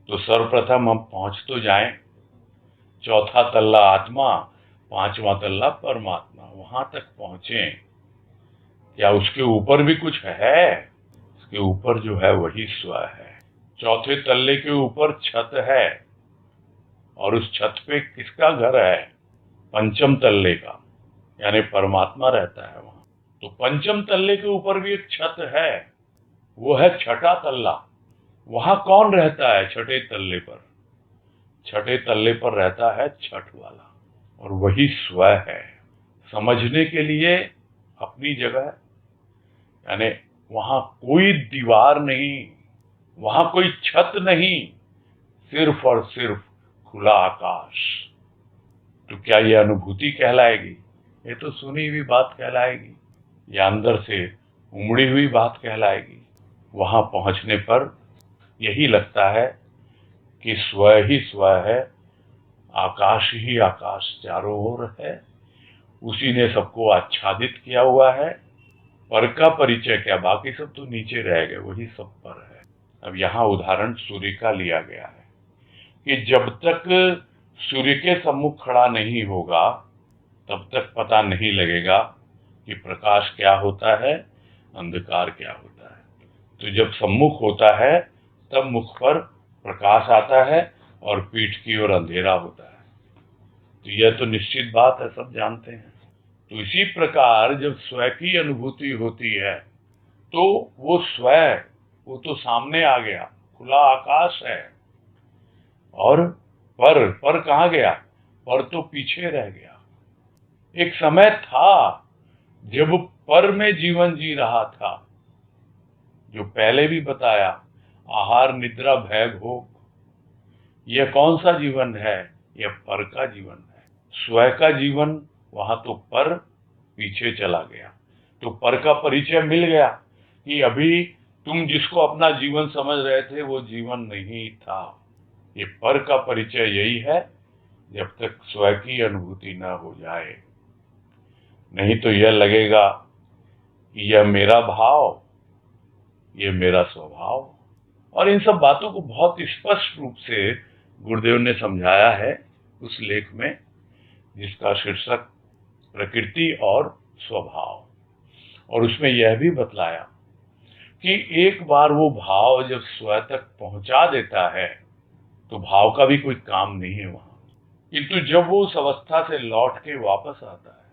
तो सर्वप्रथम हम पहुंच तो जाएं, चौथा तल्ला आत्मा, पांचवा तल्ला परमात्मा, वहां तक पहुंचे। क्या उसके ऊपर भी कुछ है? उसके ऊपर जो है वही स्व है। चौथे तल्ले के ऊपर छत है, और उस छत पे किसका घर है? पंचम तल्ले का, यानी परमात्मा रहता है वहां। तो पंचम तल्ले के ऊपर भी एक छत है, वो है छठा तल्ला। वहां कौन रहता है? छठे तल्ले पर, छठे तल्ले पर रहता है छठ वाला, और वही स्व है। समझने के लिए अपनी जगह, यानी वहां कोई दीवार नहीं, वहां कोई छत नहीं, सिर्फ और सिर्फ खुला आकाश। तो क्या यह अनुभूति कहलाएगी? ये तो सुनी हुई बात कहलाएगी, या अंदर से उमड़ी हुई बात कहलाएगी। वहां पहुंचने पर यही लगता है कि स्व ही स्व है, आकाश ही आकाश चारों ओर है, उसी ने सबको आच्छादित किया हुआ है। पर का परिचय क्या? बाकी सब तो नीचे रह गए, वही सब पर है। अब यहाँ उदाहरण सूर्य का लिया गया है कि जब तक सूर्य के सम्मुख खड़ा नहीं होगा तब तक पता नहीं लगेगा कि प्रकाश क्या होता है, अंधकार क्या होता है। तो जब सम्मुख होता है तब मुख पर प्रकाश आता है और पीठ की ओर अंधेरा होता है। तो यह तो निश्चित बात है, सब जानते हैं। तो इसी प्रकार जब स्व की अनुभूति होती है तो वो स्व, वो तो सामने आ गया, खुला आकाश है। और पर कहाँ गया? पर तो पीछे रह गया। एक समय था जब पर में जीवन जी रहा था, जो पहले भी बताया, आहार निद्रा भय भोग। यह कौन सा जीवन है? यह पर का जीवन है। स्व का जीवन वहां तो पर पीछे चला गया। तो पर का परिचय मिल गया कि अभी तुम जिसको अपना जीवन समझ रहे थे वो जीवन नहीं था। ये पर का परिचय यही है, जब तक स्व की अनुभूति न हो जाए। नहीं तो यह लगेगा कि यह मेरा भाव, ये मेरा स्वभाव। और इन सब बातों को बहुत स्पष्ट रूप से गुरुदेव ने समझाया है उस लेख में, जिसका शीर्षक प्रकृति और स्वभाव। और उसमें यह भी बतलाया कि एक बार वो भाव जब स्व तक पहुंचा देता है तो भाव का भी कोई काम नहीं है वहां। किंतु जब वो उस अवस्था से लौट के वापस आता है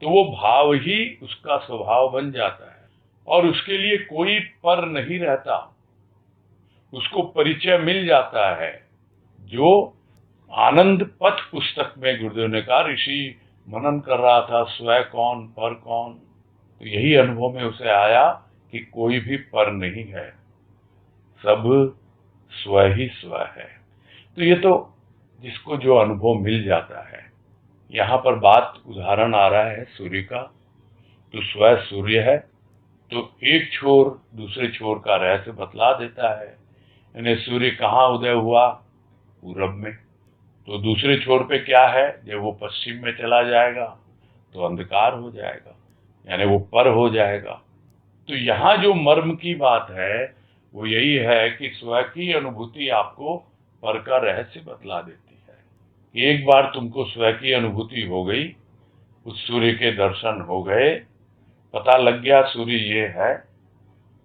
तो वो भाव ही उसका स्वभाव बन जाता है और उसके लिए कोई पर नहीं रहता। उसको परिचय मिल जाता है। जो आनंद पथ पुस्तक में गुरुदेव ने कहा, ऋषि मनन कर रहा था, स्व कौन पर कौन, तो यही अनुभव में उसे आया कि कोई भी पर नहीं है, सब स्व ही स्व है। तो ये तो जिसको जो अनुभव मिल जाता है। यहाँ पर बात उदाहरण आ रहा है सूर्य का। तो स्व सूर्य है, तो एक छोर दूसरे छोर का रहस्य बतला देता है। यानी सूर्य कहाँ उदय हुआ? पूरब में। तो दूसरे छोर पे क्या है? जब वो पश्चिम में चला जाएगा तो अंधकार हो जाएगा, यानी वो पर हो जाएगा। तो यहाँ जो मर्म की बात है वो यही है कि स्व की अनुभूति आपको पर का रहस्य बतला देती है। एक बार तुमको स्व की अनुभूति हो गई, उस सूर्य के दर्शन हो गए, पता लग गया सूर्य ये है,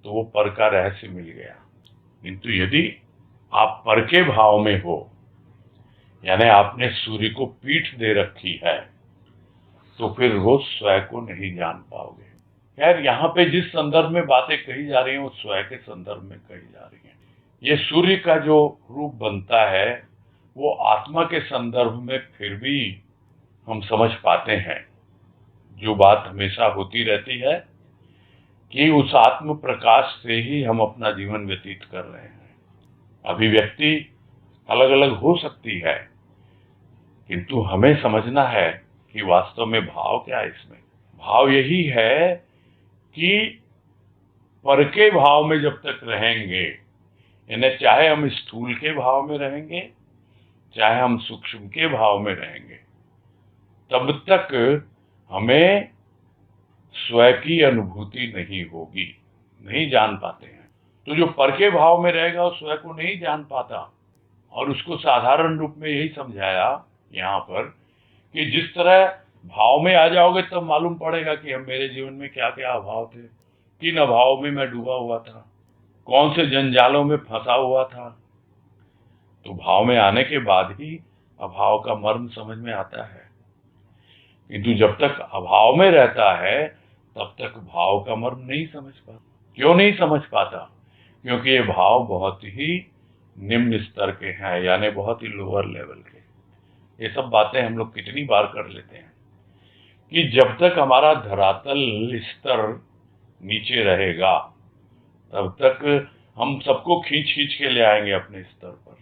तो वो पर का रहस्य मिल गया। किंतु यदि आप पर के भाव में हो, यानी आपने सूर्य को पीठ दे रखी है, तो फिर वो स्व को नहीं जान पाओगे। खैर, यहाँ पे जिस संदर्भ में बातें कही जा रही हैं वो स्व के संदर्भ में कही जा रही हैं। ये सूर्य का जो रूप बनता है वो आत्मा के संदर्भ में फिर भी हम समझ पाते हैं। जो बात हमेशा होती रहती है कि उस आत्म प्रकाश से ही हम अपना जीवन व्यतीत कर रहे हैं। अभिव्यक्ति अलग अलग हो सकती है, किंतु हमें समझना है कि वास्तव में भाव क्या है। इसमें भाव यही है कि पर के भाव में जब तक रहेंगे, यानी चाहे हम स्थूल के भाव में रहेंगे, चाहे हम सूक्ष्म के भाव में रहेंगे, तब तक हमें स्व की अनुभूति नहीं होगी, नहीं जान पाते हैं। तो जो पर के भाव में रहेगा वो स्व को नहीं जान पाता। और उसको साधारण रूप में यही समझाया यहाँ पर कि जिस तरह भाव में आ जाओगे तब मालूम पड़ेगा कि हम मेरे जीवन में क्या क्या अभाव थे, किन अभाव में मैं डूबा हुआ था, कौन से जंजालों में फंसा हुआ था। तो भाव में आने के बाद ही अभाव का मर्म समझ में आता है। किंतु जब तक अभाव में रहता है तब तक भाव का मर्म नहीं समझ पाता। क्यों नहीं समझ पाता? क्योंकि ये भाव बहुत ही निम्न स्तर के हैं, यानी बहुत ही लोअर लेवल के। ये सब बातें हम लोग कितनी बार कर लेते हैं कि जब तक हमारा धरातल स्तर नीचे रहेगा तब तक हम सबको खींच खींच के ले आएंगे अपने स्तर पर।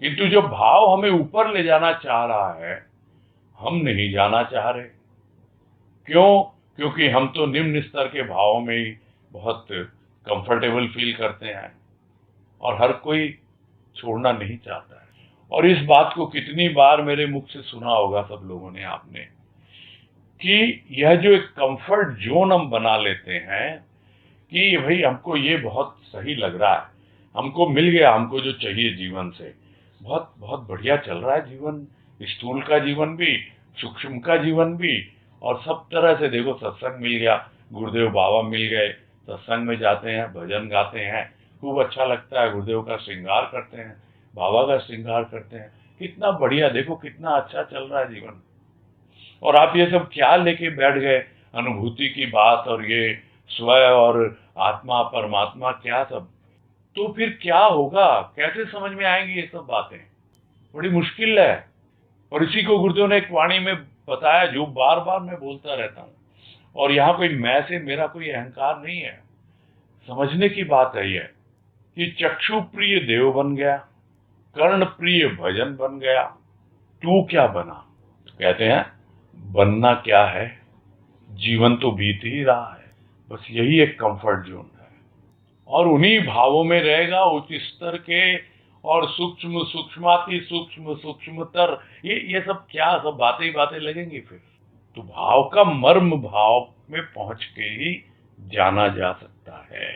किंतु जो भाव हमें ऊपर ले जाना चाह रहा है, हम नहीं जाना चाह रहे। क्यों? क्योंकि हम तो निम्न स्तर के भावों में ही बहुत कंफर्टेबल फील करते हैं और हर कोई छोड़ना नहीं चाहता है। और इस बात को कितनी बार मेरे मुख से सुना होगा सब लोगों ने, आपने, कि यह जो एक कंफर्ट जोन हम बना लेते हैं कि भाई हमको ये बहुत सही लग रहा है, हमको मिल गया हमको जो चाहिए जीवन से, बहुत बहुत बढ़िया चल रहा है जीवन, स्थूल का जीवन भी, सूक्ष्म का जीवन भी, और सब तरह से देखो सत्संग मिल गया, गुरुदेव बाबा मिल गए, सत्संग में जाते हैं, भजन गाते हैं, खूब अच्छा लगता है, गुरुदेव का श्रृंगार करते हैं, बाबा का श्रृंगार करते हैं, कितना बढ़िया, देखो कितना अच्छा चल रहा है जीवन। और आप ये सब क्या लेके बैठ गए, अनुभूति की बात और ये स्व और आत्मा परमात्मा क्या सब, तो फिर क्या होगा, कैसे समझ में आएंगी ये सब बातें? बड़ी मुश्किल है। और इसी को गुरुदेव ने एक वाणी में बताया, जो बार बार मैं बोलता रहता हूँ। और यहाँ कोई मैं से मेरा कोई अहंकार नहीं है। समझने की बात है यह कि चक्षु प्रिय देव बन गया, कर्ण प्रिय भजन बन गया, तू क्या बना? तो कहते हैं बनना क्या है, जीवन तो बीत ही रहा है, बस यही एक कंफर्ट जोन है। और उन्हीं भावों में रहेगा, उच्च स्तर के और सूक्ष्म सूक्ष्माति सूक्ष्म सूक्ष्मतर, ये सब क्या सब बातें ही बातें लगेंगी फिर। तो भाव का मर्म भाव में पहुंच के ही जाना जा सकता है,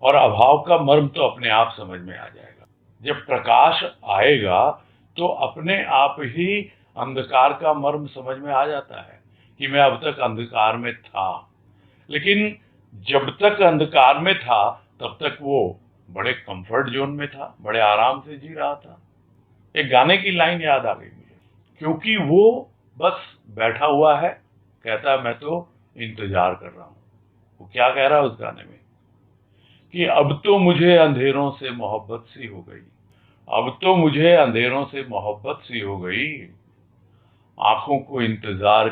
और अभाव का मर्म तो अपने आप समझ में आ जाएगा। जब प्रकाश आएगा तो अपने आप ही अंधकार का मर्म समझ में आ जाता है कि मैं अब तक अंधकार में था। लेकिन जब तक अंधकार में था तब तक वो बड़े कंफर्ट जोन में था, बड़े आराम से जी रहा था। एक गाने की लाइन याद आ गई मुझे, क्योंकि वो बस बैठा हुआ है, कहता है मैं तो इंतजार कर रहा हूं। वो क्या कह रहा है उस गाने में कि अब तो मुझे अंधेरों से मोहब्बत सी हो गई, अब तो मुझे अंधेरों से मोहब्बत सी हो गई, आंखों को इंतजार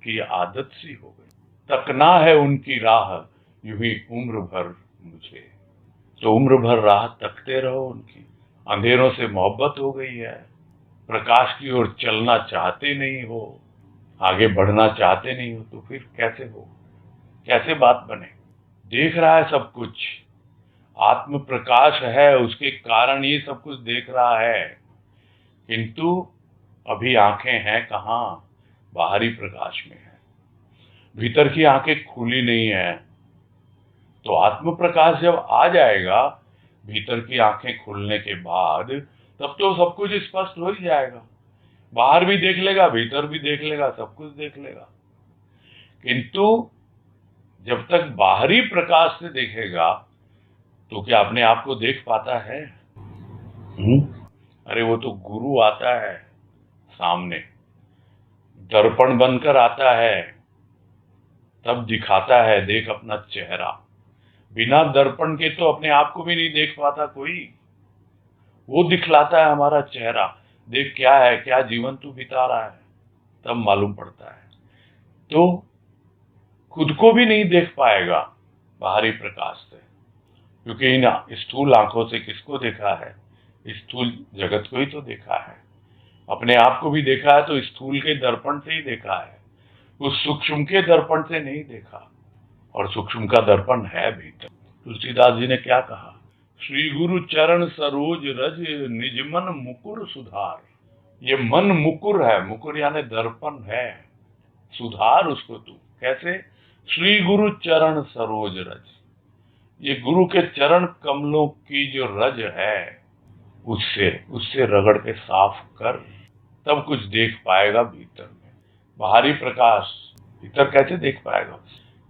की आदत सी हो गई, तकना है उनकी राह यूं ही उम्र भर मुझे। तो उम्र भर राह तकते रहो उनकी। अंधेरों से मोहब्बत हो गई है, प्रकाश की ओर चलना चाहते नहीं हो, आगे बढ़ना चाहते नहीं हो, तो फिर कैसे हो, कैसे बात बने? देख रहा है सब कुछ, आत्म प्रकाश है, उसके कारण ये सब कुछ देख रहा है, किंतु अभी आंखें हैं कहाँ, बाहरी प्रकाश में है, भीतर की आंखें खुली नहीं है। तो आत्म प्रकाश जब आ जाएगा, भीतर की आंखें खुलने के बाद, तब तो सब कुछ स्पष्ट हो ही जाएगा। बाहर भी देख लेगा, भीतर भी देख लेगा, सब कुछ देख लेगा। किंतु जब तक बाहरी प्रकाश से देखेगा तो क्या अपने आप को देख पाता है? अरे वो तो गुरु आता है सामने, दर्पण बनकर आता है, तब दिखाता है देख अपना चेहरा। बिना दर्पण के तो अपने आप को भी नहीं देख पाता कोई। वो दिखलाता है हमारा चेहरा, देख क्या है, क्या जीवन तू बिता रहा है, तब मालूम पड़ता है। तो खुद को भी नहीं देख पाएगा बाहरी प्रकाश से, क्योंकि इन स्थूल आंखों से किसको देखा है? स्थूल जगत को ही तो देखा है। अपने आप को भी देखा है तो स्थूल के दर्पण से ही देखा है, उस सूक्ष्म के दर्पण से नहीं देखा। और सूक्ष्म का दर्पण है भीतर। तुलसीदास जी ने क्या कहा? श्री गुरु चरण सरोज रज निज मन मुकुर सुधार। ये मन मुकुर है, मुकुर यानी दर्पण है, सुधार उसको तू। कैसे? श्री गुरु चरण सरोज रज, ये गुरु के चरण कमलों की जो रज है, उससे उससे रगड़ के साफ कर, तब कुछ देख पाएगा भीतर में। बाहरी प्रकाश भीतर कैसे देख पाएगा?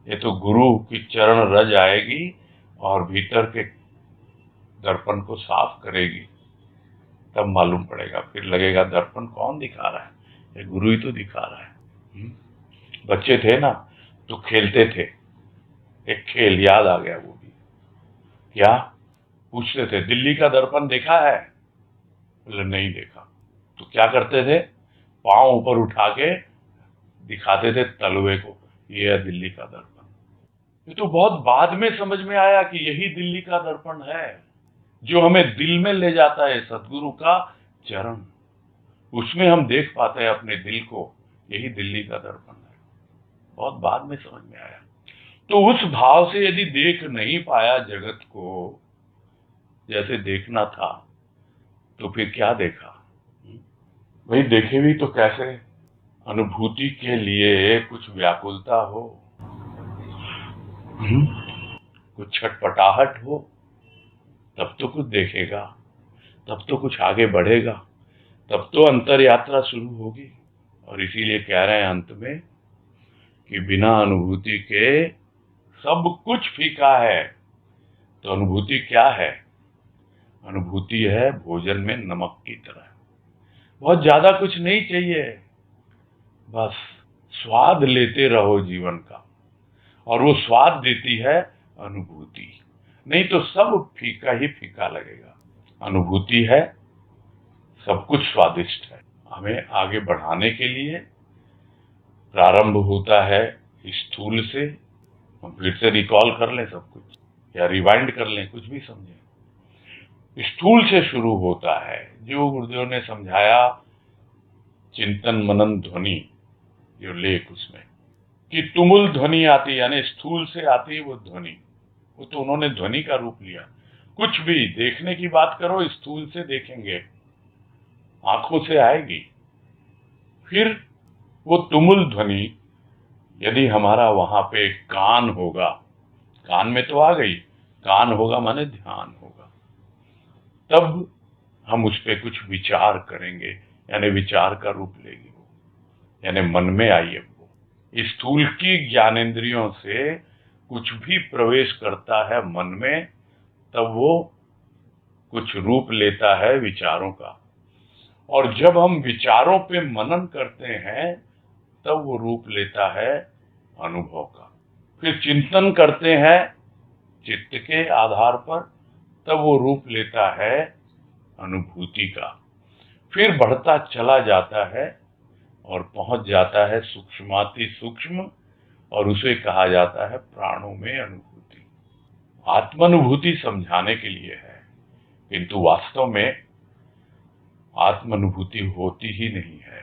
ये तो गुरु की चरण रज आएगी और भीतर के दर्पण को साफ करेगी, तब मालूम पड़ेगा। फिर लगेगा दर्पण कौन दिखा रहा है, ये गुरु ही तो दिखा रहा है। बच्चे थे ना तो खेलते थे, एक खेल याद आ गया, वो भी क्या पूछते थे, दिल्ली का दर्पण देखा है? बोले नहीं देखा। तो क्या करते थे, पांव ऊपर उठा के दिखाते थे तलवे को, ये है दिल्ली का दर्पण। ये तो बहुत बाद में समझ में आया कि यही दिल्ली का दर्पण है, जो हमें दिल में ले जाता है, सदगुरु का चरण, उसमें हम देख पाते हैं अपने दिल को, यही दिल्ली का दर्पण है। बहुत बाद में समझ में आया। तो उस भाव से यदि देख नहीं पाया जगत को जैसे देखना था, तो फिर क्या देखा भाई? देखे भी तो कैसे? अनुभूति के लिए कुछ व्याकुलता हो, कुछ छटपटाहट हो, तब तो कुछ देखेगा, तब तो कुछ आगे बढ़ेगा, तब तो अंतर यात्रा शुरू होगी। और इसीलिए कह रहे हैं अंत में कि बिना अनुभूति के सब कुछ फीका है। तो अनुभूति क्या है? अनुभूति है भोजन में नमक की तरह, बहुत ज्यादा कुछ नहीं चाहिए, बस स्वाद लेते रहो जीवन का, और वो स्वाद देती है अनुभूति। नहीं तो सब फीका ही फीका लगेगा। अनुभूति है, सब कुछ स्वादिष्ट है। हमें आगे बढ़ाने के लिए प्रारंभ होता है स्थूल से। हम फिर से रिकॉल कर लें सब कुछ, या रिवाइंड कर लें, कुछ भी समझें। स्थूल से शुरू होता है, जो गुरुदेव ने समझाया चिंतन मनन ध्वनि, जो लेख उसमें कि तुमुल ध्वनि आती, यानी स्थूल से आती वो ध्वनि, वो तो उन्होंने ध्वनि का रूप लिया। कुछ भी देखने की बात करो, स्थूल से देखेंगे, आंखों से आएगी। फिर वो तुमुल ध्वनि, यदि हमारा वहां पे कान होगा, कान में तो आ गई, कान होगा माने ध्यान होगा, तब हम उस पर कुछ विचार करेंगे, यानी विचार का रूप लेगी वो, यानी मन में आई। वो स्थूल की ज्ञानेंद्रियों से कुछ भी प्रवेश करता है मन में, तब वो कुछ रूप लेता है विचारों का। और जब हम विचारों पे मनन करते हैं, तब वो रूप लेता है अनुभव का। फिर चिंतन करते हैं चित्त के आधार पर, तब वो रूप लेता है अनुभूति का। फिर बढ़ता चला जाता है और पहुंच जाता है सूक्ष्माति सूक्ष्म, और उसे कहा जाता है प्राणों में अनुभूति। आत्मानुभूति समझाने के लिए है, किंतु वास्तव में आत्मानुभूति होती ही नहीं है।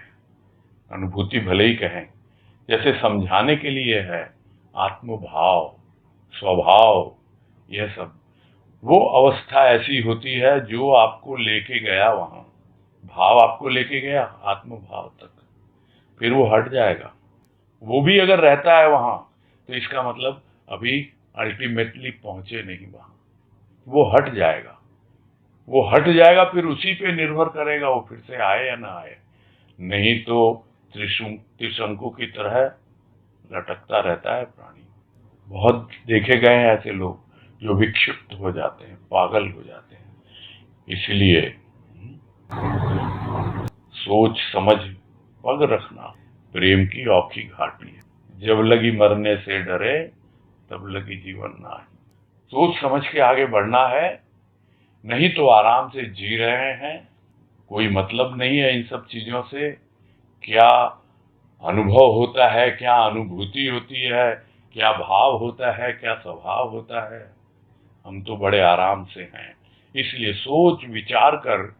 अनुभूति भले ही कहें, जैसे समझाने के लिए है आत्मभाव, स्वभाव, यह सब वो अवस्था ऐसी होती है जो आपको लेके गया वहां, भाव आपको लेके गया आत्मभाव तक, फिर वो हट जाएगा। वो भी अगर रहता है वहां, तो इसका मतलब अभी अल्टीमेटली पहुंचे नहीं वहां, वो हट जाएगा। वो हट जाएगा, फिर उसी पे निर्भर करेगा वो फिर से आए या ना आए। नहीं तो त्रिशंकु की तरह लटकता रहता है प्राणी। बहुत देखे गए हैं ऐसे लोग जो विक्षिप्त हो जाते हैं, पागल हो जाते हैं। इसलिए सोच समझ पग रखना प्रेम की औखी घाटी है। जब लगी मरने से डरे, तब लगी जीवन नाही। सोच समझ के आगे बढ़ना है, नहीं तो आराम से जी रहे हैं, कोई मतलब नहीं है इन सब चीजों से। क्या अनुभव होता है, क्या अनुभूति होती है, क्या भाव होता है, क्या स्वभाव होता है, हम तो बड़े आराम से हैं। इसलिए सोच विचार कर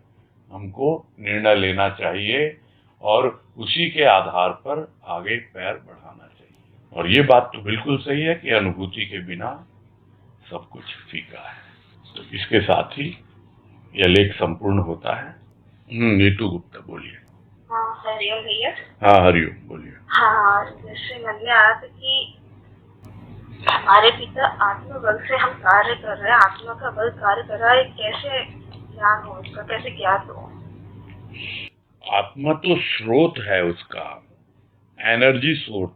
हमको निर्णय लेना चाहिए, और उसी के आधार पर आगे पैर बढ़ाना चाहिए। और ये बात तो बिल्कुल सही है कि अनुभूति के बिना सब कुछ फीका है। तो इसके साथ ही यह लेख संपूर्ण होता है। नीतू गुप्ता बोलिए। हाँ, हरिओम भैया। हाँ हरिओम बोलिए। हाँ, जैसे मन में आया था कि हमारे पिता आत्मबल से हम कार्य कर रहे हैं, आत्मा का बल कार्य कर रहा है, कैसे ज्ञान हो उसका, कैसे ज्ञात हो? आत्मा तो स्रोत है उसका, एनर्जी सोर्स,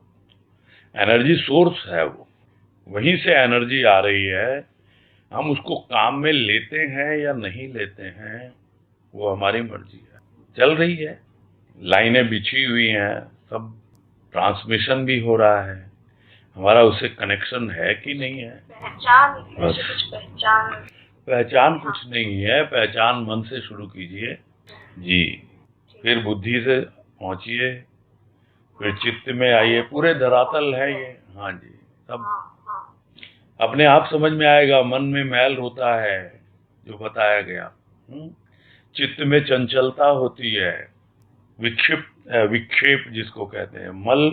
एनर्जी सोर्स है वो, वहीं से एनर्जी आ रही है। हम उसको काम में लेते हैं या नहीं लेते हैं, वो हमारी मर्जी है। चल रही है, लाइनें बिछी हुई हैं, सब ट्रांसमिशन भी हो रहा है, हमारा उससे कनेक्शन है कि नहीं है। पहचान, कुछ पहचान? पहचान कुछ नहीं है, पहचान मन से शुरू कीजिए जी, फिर बुद्धि से पहुंचिए, फिर चित्त में आइए, पूरे धरातल है ये। हाँ जी, सब अपने आप समझ में आएगा। मन में मैल होता है जो बताया गया, चित्त में चंचलता होती है, विक्षेप जिसको कहते हैं, मल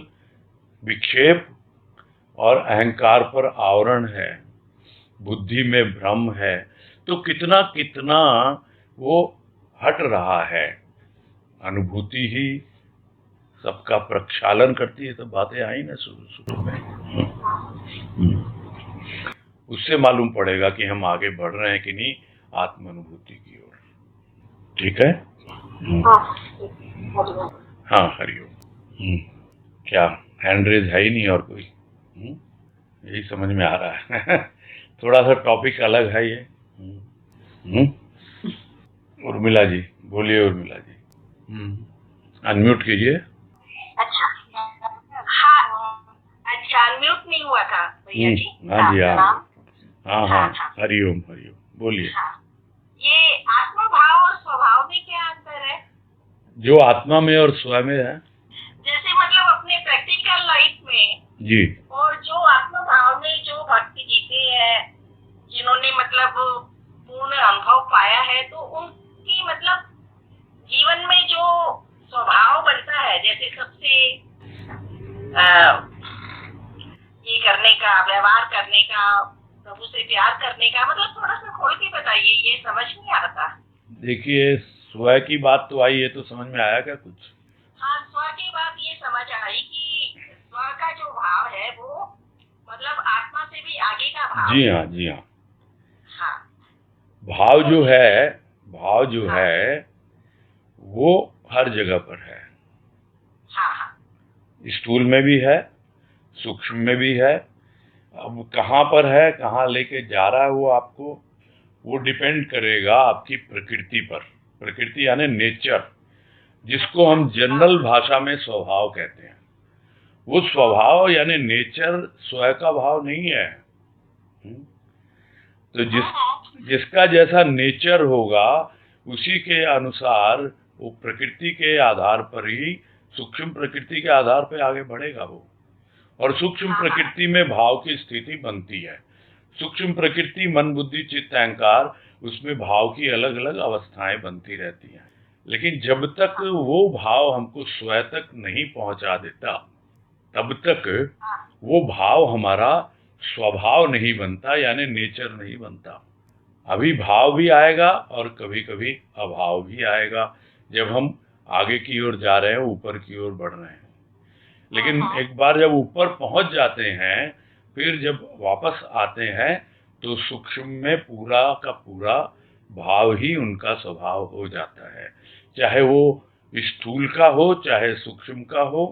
विक्षेप, और अहंकार पर आवरण है, बुद्धि में भ्रम है। तो कितना कितना वो हट रहा है। अनुभूति ही सबका प्रक्षालन करती है। तो बातें आई ना शुरू में, उससे मालूम पड़ेगा कि हम आगे बढ़ रहे हैं कि नहीं आत्म अनुभूति की ओर। ठीक है। हाँ हरिओम। क्या हैंड रेज है ही नहीं और कोई? यही समझ में आ रहा है। थोड़ा सा टॉपिक अलग है ये। उर्मिला जी बोलिए। उर्मिला जी अनम्यूट कीजिए। अच्छा, अनम्यूट नहीं हुआ था भैया जी। हाँ जी, हाँ प्रणाम। हाँ हाँ, हरिओम हरिओम, बोलिए। हाँ, ये आत्म भाव और स्वभाव में क्या अंतर है? जो आत्मा में और स्व में है। जैसे मतलब अपने प्रैक्टिकल लाइफ में जी, और जो आत्म भाव में जो भक्ति जीते हैं, जिन्होंने मतलब पूर्ण अनुभव पाया है, तो उनकी मतलब जीवन में जो स्वभाव बनता है, जैसे सबसे ये करने का, व्यवहार करने का, प्रभु से प्यार करने का, मतलब थोड़ा सा खोल के बताइए, ये समझ नहीं आता। देखिए, स्व की बात तो आई है, तो समझ में आया क्या कुछ? हाँ, स्व की बात ये समझ आई कि स्व का जो भाव है वो मतलब आत्मा से भी आगे का भाव। जी हाँ, जी हाँ। हाँ, भाव जो है, भाव जो हाँ, है वो हर जगह पर है। हाँ, हाँ, स्थूल में भी है, सूक्ष्म में भी है। अब कहाँ पर है, कहाँ लेके जा रहा है वो आपको, वो डिपेंड करेगा आपकी प्रकृति पर। प्रकृति यानी नेचर, जिसको हम जनरल भाषा में स्वभाव कहते हैं। वो स्वभाव यानी नेचर स्व का भाव नहीं है। तो जिसका जैसा नेचर होगा उसी के अनुसार वो प्रकृति के आधार पर ही, सूक्ष्म प्रकृति के आधार पर आगे बढ़ेगा वो। और सूक्ष्म प्रकृति में भाव की स्थिति बनती है। सूक्ष्म प्रकृति मन बुद्धि चित्त अहंकार, उसमें भाव की अलग अलग अवस्थाएं बनती रहती हैं। लेकिन जब तक वो भाव हमको स्व तक नहीं पहुंचा देता, तब तक वो भाव हमारा स्वभाव नहीं बनता, यानी नेचर नहीं बनता। अभी भाव भी आएगा और कभी कभी अभाव भी आएगा, जब हम आगे की ओर जा रहे हैं, ऊपर की ओर बढ़ रहे हैं। लेकिन एक बार जब ऊपर पहुंच जाते हैं, फिर जब वापस आते हैं, तो सूक्ष्म में पूरा का पूरा भाव ही उनका स्वभाव हो जाता है। चाहे वो स्थूल का हो, चाहे सूक्ष्म का हो,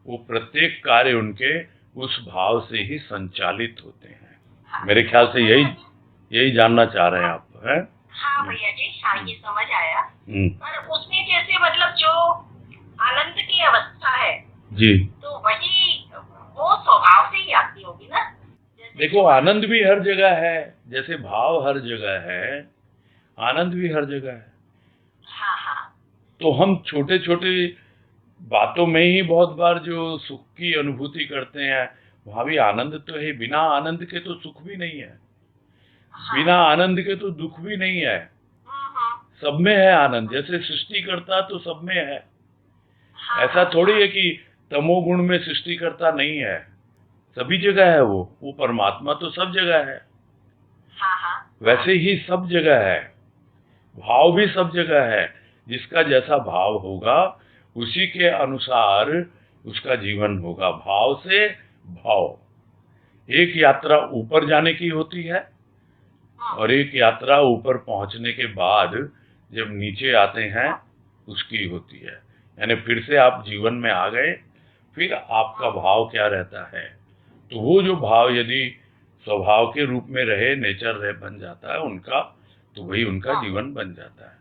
वो प्रत्येक कार्य उनके उस भाव से ही संचालित होते हैं। मेरे ख्याल से यही जानना चाह रहे हैं आप, है? हाँ भैया जी, हाँ, ये समझ आया। पर उसमें जैसे मतलब जो आनंद की अवस्था है जी, तो वही वो स्वभाव से ही आती होगी ना। देखो, आनंद भी हर जगह है, जैसे भाव हर जगह है, आनंद भी हर जगह है। हाँ, हाँ, तो हम छोटे छोटे बातों में ही बहुत बार जो सुख की अनुभूति करते हैं, वहां भी आनंद तो है। बिना आनंद के तो सुख भी नहीं है, बिना आनंद के तो दुख भी नहीं है। सब में है आनंद। जैसे सृष्टिकर्ता तो सब में है, ऐसा थोड़ी है कि तमोगुण में सृष्टिकर्ता नहीं है। सभी जगह है वो परमात्मा तो सब जगह है। वैसे ही सब जगह है, भाव भी सब जगह है। जिसका जैसा भाव होगा उसी के अनुसार उसका जीवन होगा। भाव से भाव, एक यात्रा ऊपर जाने की होती है और एक यात्रा ऊपर पहुंचने के बाद जब नीचे आते हैं उसकी होती है। यानी फिर से आप जीवन में आ गए, फिर आपका भाव क्या रहता है। तो वो जो भाव यदि स्वभाव के रूप में रहे, नेचर रहे, बन जाता है उनका, तो वही उनका जीवन बन जाता है।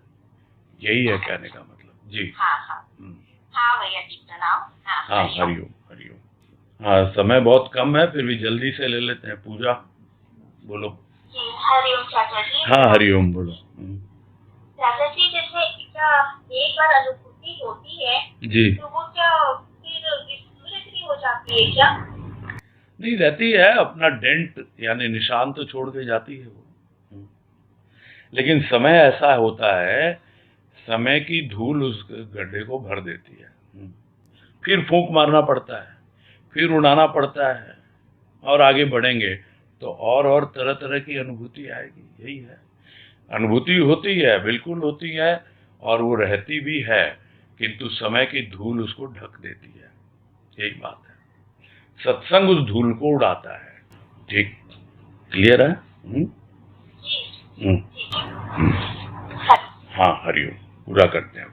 यही है कहने का मतलब। जी हाँ भैया जी, प्रणाम। हाँ, हरिओम हरिओम। हाँ, समय बहुत कम है, फिर भी जल्दी से ले लेते हैं। पूजा बोलो। हरिओम चाचा जी। हाँ, हरिओम बोलो। चाचा जी, जैसे एक बार अनुभूति होती है जी, तो वो क्या फिर विस्मृत हो जाती है क्या? नहीं, रहती है। अपना डेंट यानी निशान तो छोड़ के जाती है वो। लेकिन समय ऐसा होता है, समय की धूल उस गड्ढे को भर देती है। फिर फूंक मारना पड़ता है, फिर उड़ाना पड़ता है, और आगे बढ़ेंगे तो और तरह तरह की अनुभूति आएगी। यही है, अनुभूति होती है, बिल्कुल होती है, और वो रहती भी है, किंतु समय की धूल उसको ढक देती है। यही बात है। सत्संग उस धूल को उड़ाता है। ठीक, क्लियर है? हाँ, हरिओम। पूरा करते हैं।